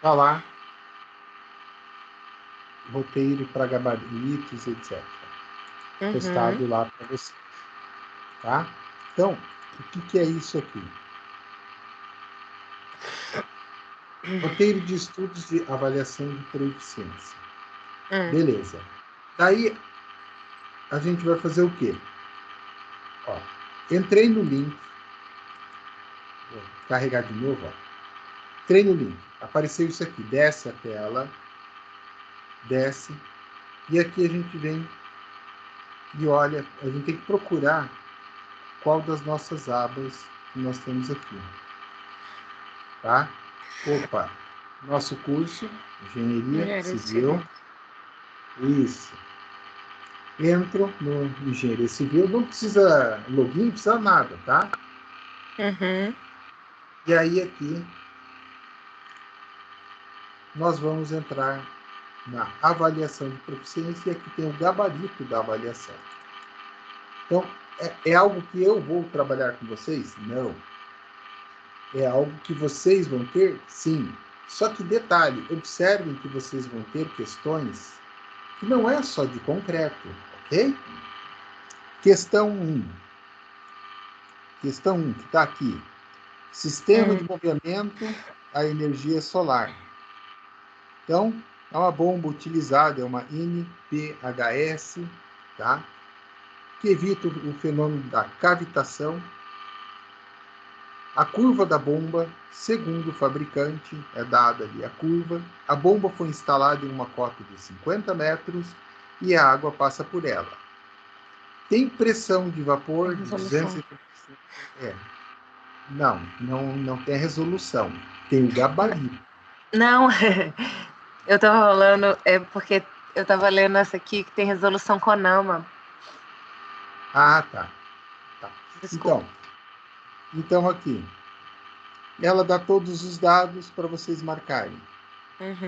Tá lá. Roteiro para gabaritos, etc. Postado lá para você. Tá? Então, o que é isso aqui? Roteiro de estudos de avaliação de proficiência. Beleza. Daí, a gente vai fazer o quê? Ó, entrei no link. Vou carregar de novo, ó. Entrei no link. Apareceu isso aqui. Desce a tela. Desce. E aqui a gente vem e olha. A gente tem que procurar qual das nossas abas que nós temos aqui. Tá? Opa. Nosso curso, Engenharia Civil. Isso. Entro no Engenharia Civil. Não precisa login, não precisa nada, tá? E aí aqui nós vamos entrar na avaliação de proficiência e aqui tem o gabarito da avaliação. Então, É algo que eu vou trabalhar com vocês? Não. É algo que vocês vão ter? Sim. Só que detalhe, observem que vocês vão ter questões que não é só de concreto, ok? Questão 1. Questão 1, que está aqui. Sistema de movimento à energia solar. Então, é uma bomba utilizada, é uma NPHS, tá? Que evita o fenômeno da cavitação. A curva da bomba, segundo o fabricante, é dada ali a curva. A bomba foi instalada em uma cota de 50 metros e a água passa por ela. Tem pressão de vapor de 285. Não tem resolução. Tem o gabarito. Não, eu tava falando, porque eu tava lendo essa aqui que tem resolução Konama. Ah, tá. Desculpa. Então aqui. Ela dá todos os dados para vocês marcarem.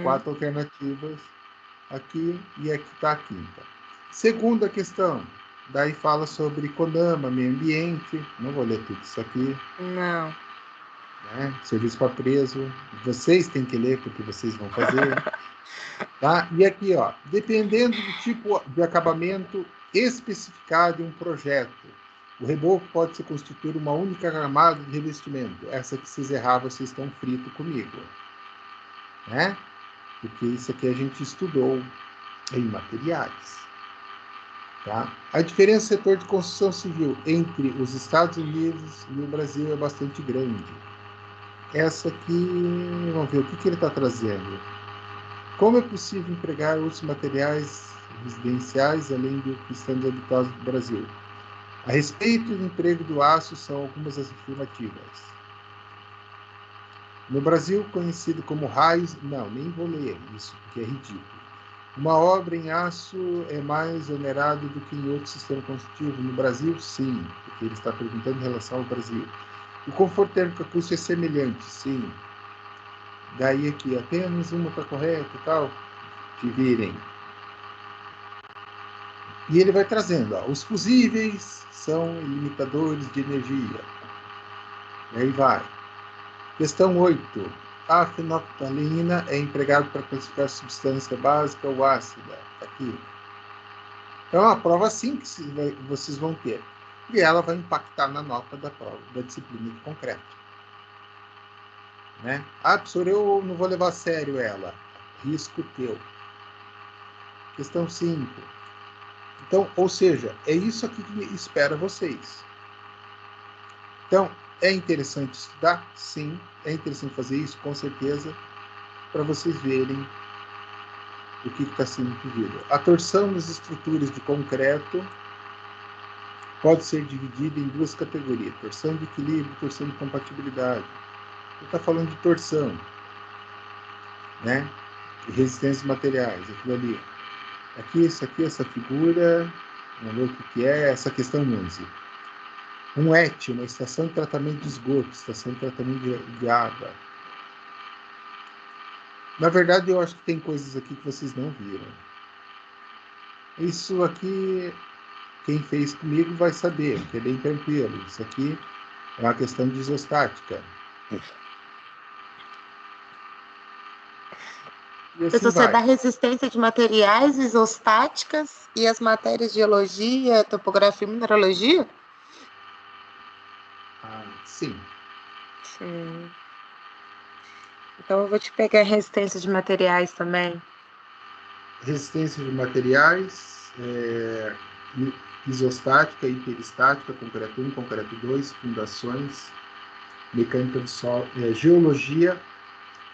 4 alternativas aqui e aqui está a quinta. Segunda questão. Daí fala sobre Konama, meio ambiente. Não vou ler tudo isso aqui. Não. Né? Serviço para preso. Vocês têm que ler porque vocês vão fazer. Tá? E aqui, ó, dependendo do tipo de acabamento especificado em um projeto, o reboco pode se constituir uma única camada de revestimento. Essa que vocês erraram, vocês estão fritos comigo. Né? Porque isso aqui a gente estudou em materiais. Tá? A diferença no setor de construção civil entre os Estados Unidos e o Brasil é bastante grande. Essa aqui, vamos ver o que ele está trazendo. Como é possível empregar outros materiais residenciais além do que estão habituados no Brasil? A respeito do emprego do aço, são algumas das afirmativas. No Brasil, conhecido como raios... Não, nem vou ler isso, porque é ridículo. Uma obra em aço é mais onerada do que em outro sistema construtivo? No Brasil, sim, porque ele está perguntando em relação ao Brasil. O conforto térmico acústico é semelhante? Sim. Daí aqui, apenas uma está correta e tal. Te virem. E ele vai trazendo, ó, os fusíveis são limitadores de energia. E aí vai. Questão 8. A fenolftalina é empregada para classificar substância básica ou ácida. Aqui. Então, é uma prova assim que vocês vão ter. E ela vai impactar na nota da prova, da disciplina de concreto. Né? Ah, professor, eu não vou levar a sério ela. Risco teu. Questão 5. Então, ou seja, é isso aqui que espera vocês. Então, é interessante estudar? Sim. É interessante fazer isso? Com certeza. Para vocês verem o que está sendo pedido. A torção das estruturas de concreto pode ser dividida em duas categorias. Torção de equilíbrio e torção de compatibilidade. Ele está falando de torção. Né? E resistência de materiais. Aquilo ali. Aqui, isso aqui, essa figura. Vamos ver o que é. Essa questão 11. Um ET, uma estação de tratamento de esgoto, estação de tratamento de água. Na verdade, eu acho que tem coisas aqui que vocês não viram. Isso aqui, quem fez comigo vai saber, que é bem tranquilo. Isso aqui é uma questão de isostática. E assim Você vai. dá resistência de materiais isostáticas e as matérias de geologia, topografia e mineralogia? Sim. Sim. Então eu vou te pegar resistência de materiais também. Resistência de materiais, isostática, hiperestática, concreto 1, concreto 2, fundações, mecânica do solo, geologia,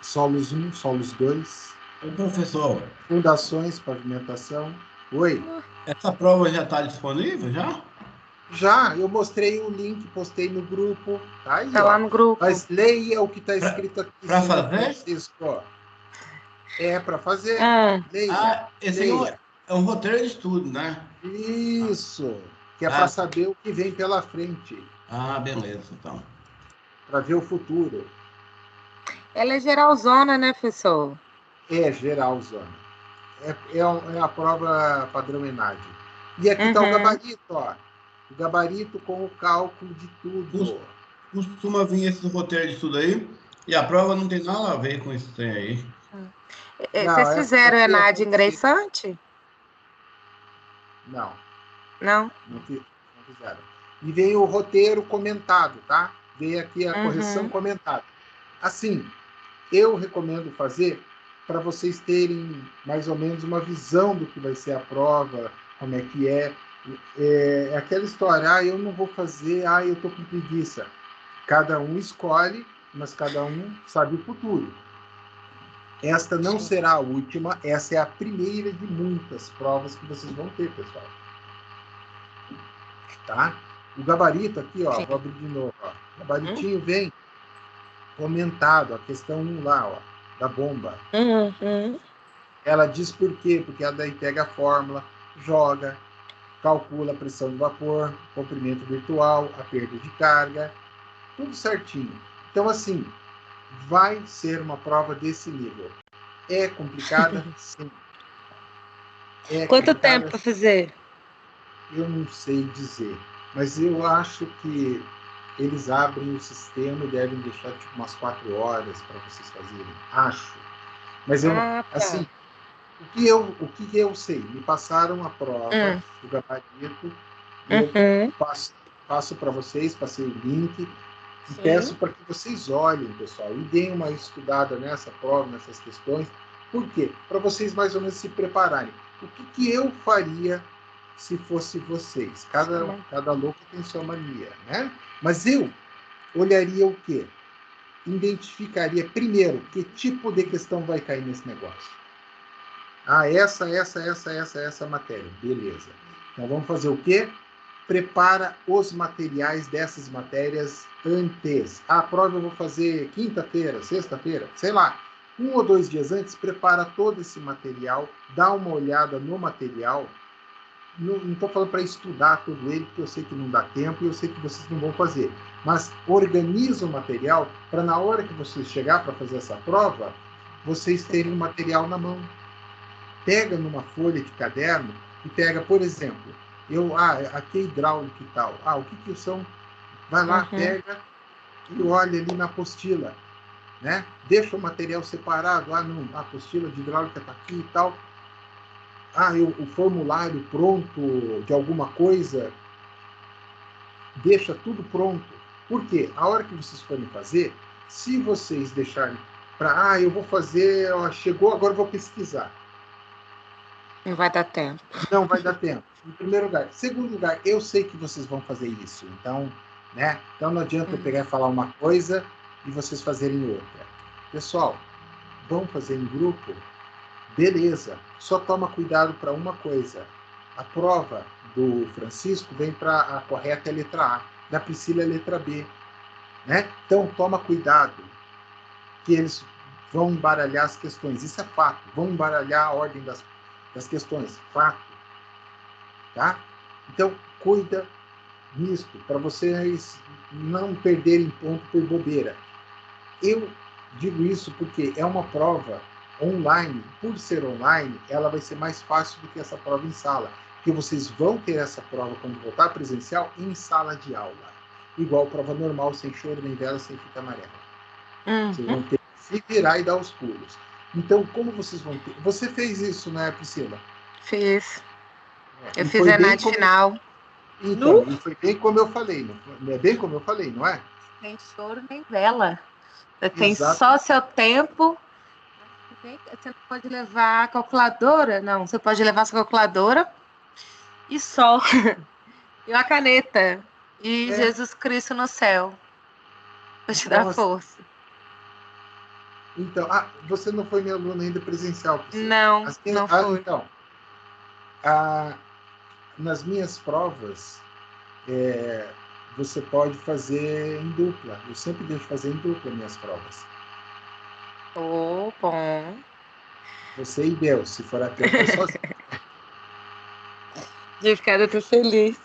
solos 1, solos 2. Ô, professor, Fundações, pavimentação. Oi. essa prova já está disponível, já? Já, eu mostrei o link, postei no grupo. Tá aí, Tá lá no grupo. Mas leia o que está escrito aqui. Para fazer? Francisco, ó. É para fazer. Leia. Esse aí é um roteiro de estudo, né? Isso. Que é para saber o que vem pela frente. Ah, beleza, então. Para ver o futuro. Ela é geralzona, né, professor? É geral, zona. É a prova padrão ENAD. E aqui está o gabarito, ó. O gabarito com o cálculo de tudo. Costuma vir esse roteiro de tudo aí, e a prova não tem nada a ver com isso que tem aí. Não, Vocês essa fizeram daqui é ENAD você. ingressante? Não, Não? não fizeram. E veio o roteiro comentado, tá? Veio aqui a correção comentada. Assim, eu recomendo fazer para vocês terem mais ou menos uma visão do que vai ser a prova, como é que é. É aquela história, eu não vou fazer, eu tô com preguiça. Cada um escolhe, mas cada um sabe o futuro. Esta não será a última, essa é a primeira de muitas provas que vocês vão ter, pessoal. Tá? O gabarito aqui, ó, vou abrir de novo. Ó. O gabaritinho vem comentado, a questão 1 lá, ó, da bomba. Ela diz por quê? Porque ela daí pega a fórmula, joga, calcula a pressão de vapor, comprimento virtual, a perda de carga, tudo certinho. Então, assim, vai ser uma prova desse nível. É complicada? Sim. Quanto tempo para fazer? Eu não sei dizer, mas eu acho que eles abrem o sistema e devem deixar tipo umas 4 horas para vocês fazerem. Acho. Mas eu, assim, o que eu sei? Me passaram a prova do gabarito e eu passo para vocês, passei o link e peço para que vocês olhem, pessoal, e deem uma estudada nessa prova, nessas questões. Por quê? Para vocês mais ou menos se prepararem. O que eu faria se fosse vocês? Cada louco tem sua mania, né? Mas eu olharia o quê? Identificaria primeiro que tipo de questão vai cair nesse negócio. Essa matéria. Beleza. Então vamos fazer o quê? Prepara os materiais dessas matérias antes. A prova eu vou fazer quinta-feira, sexta-feira, sei lá. 1 ou 2 dias antes, prepara todo esse material, dá uma olhada no material. Não estou falando para estudar todo ele, porque eu sei que não dá tempo e eu sei que vocês não vão fazer. Mas organiza o material para na hora que vocês chegar para fazer essa prova, vocês terem o material na mão. Pega numa folha de caderno e pega, por exemplo, aqui é hidráulico e tal. O que são? Vai lá, pega e olha ali na apostila, né? Deixa o material separado. Não, a apostila de hidráulica está aqui e tal. O formulário pronto de alguma coisa, deixa tudo pronto. Por quê? A hora que vocês forem fazer, se vocês deixarem para, eu vou fazer, chegou, agora eu vou pesquisar. Não vai dar tempo. Não vai dar tempo, em primeiro lugar. Segundo lugar, eu sei que vocês vão fazer isso, então, né? Então não adianta eu pegar e falar uma coisa e vocês fazerem outra. Pessoal, vão fazer em grupo? Beleza, só toma cuidado para uma coisa. A prova do Francisco vem para a correta é a letra A, da Priscila é a letra B. Né? Então toma cuidado, que eles vão embaralhar as questões. Isso é fato, vão embaralhar a ordem das questões, fato. Tá? Então cuida nisto, para vocês não perderem ponto por bobeira. Eu digo isso porque é uma prova online, por ser online, ela vai ser mais fácil do que essa prova em sala, porque vocês vão ter essa prova quando voltar presencial em sala de aula, igual prova normal, sem choro nem vela, sem fita amarela. Vocês vão ter que se virar e dar os pulos. Então, como vocês vão ter... Você fez isso, né, Priscila? Fiz. Eu fiz a ENAD final. Então, e foi bem como eu falei, não é bem como eu falei, não é? Sem choro nem vela. Você tem só seu tempo. Você não pode levar a calculadora? Não, você pode levar a sua calculadora e só. E uma caneta. E Jesus Cristo no céu. Pra te dar força. Então, você não foi minha aluna ainda presencial? Não, não foi. Então, nas minhas provas, você pode fazer em dupla. Eu sempre deixo fazer em dupla minhas provas. Bom. Você e Deus, se for a tempo, sozinho. De ficar, eu tô feliz.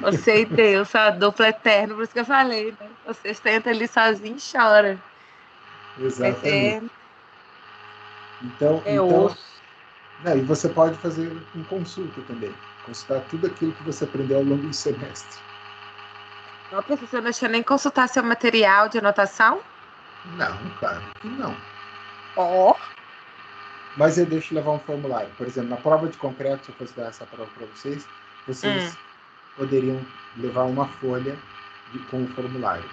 Você e Deus, a dupla eterna, por isso que eu falei, né? Você senta ali sozinho e chora. Exatamente. Então, e você pode fazer com consulta também. Consultar tudo aquilo que você aprendeu ao longo do semestre. Não, professor, não deixa nem consultar seu material de anotação? Não, claro que não. Ó. Mas eu deixo levar um formulário. Por exemplo, na prova de concreto, se eu fosse dar essa prova para vocês poderiam levar uma folha com o formulário.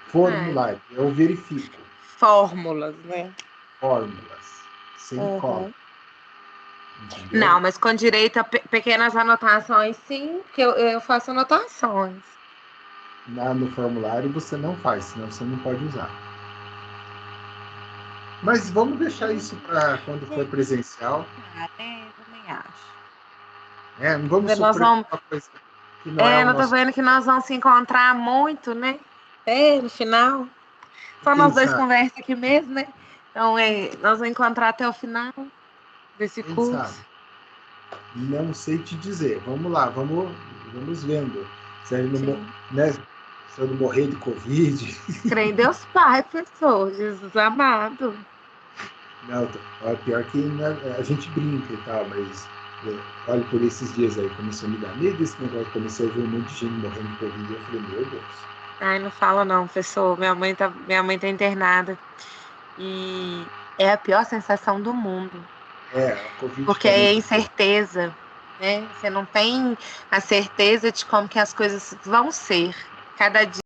Formulário, eu verifico. Fórmulas, né? Fórmulas, sem cola. Entendeu? Não, mas com direito a pequenas anotações, sim, porque eu faço anotações. No formulário você não faz, senão você não pode usar. Mas vamos deixar isso para quando for presencial. Eu também acho. Não vamos supor uma coisa que não é o eu tô nosso... vendo que nós vamos se encontrar muito, né? No final. Só nós dois conversamos aqui mesmo, né? Então, nós vamos encontrar até o final desse curso. Sabe? Não sei te dizer. Vamos lá, vamos vendo. Se eu não morrer de Covid. Crê em Deus Pai, professor. Jesus amado. Não, pior que a gente brinca e tal, mas olha, por esses dias aí, começou a me dar medo desse negócio, comecei a ver um monte de gente morrendo de Covid, eu falei, meu Deus. Ai, não fala não, professor, minha mãe tá internada, e é a pior sensação do mundo. A Covid. Porque é incerteza, né? Você não tem a certeza de como que as coisas vão ser. Cada dia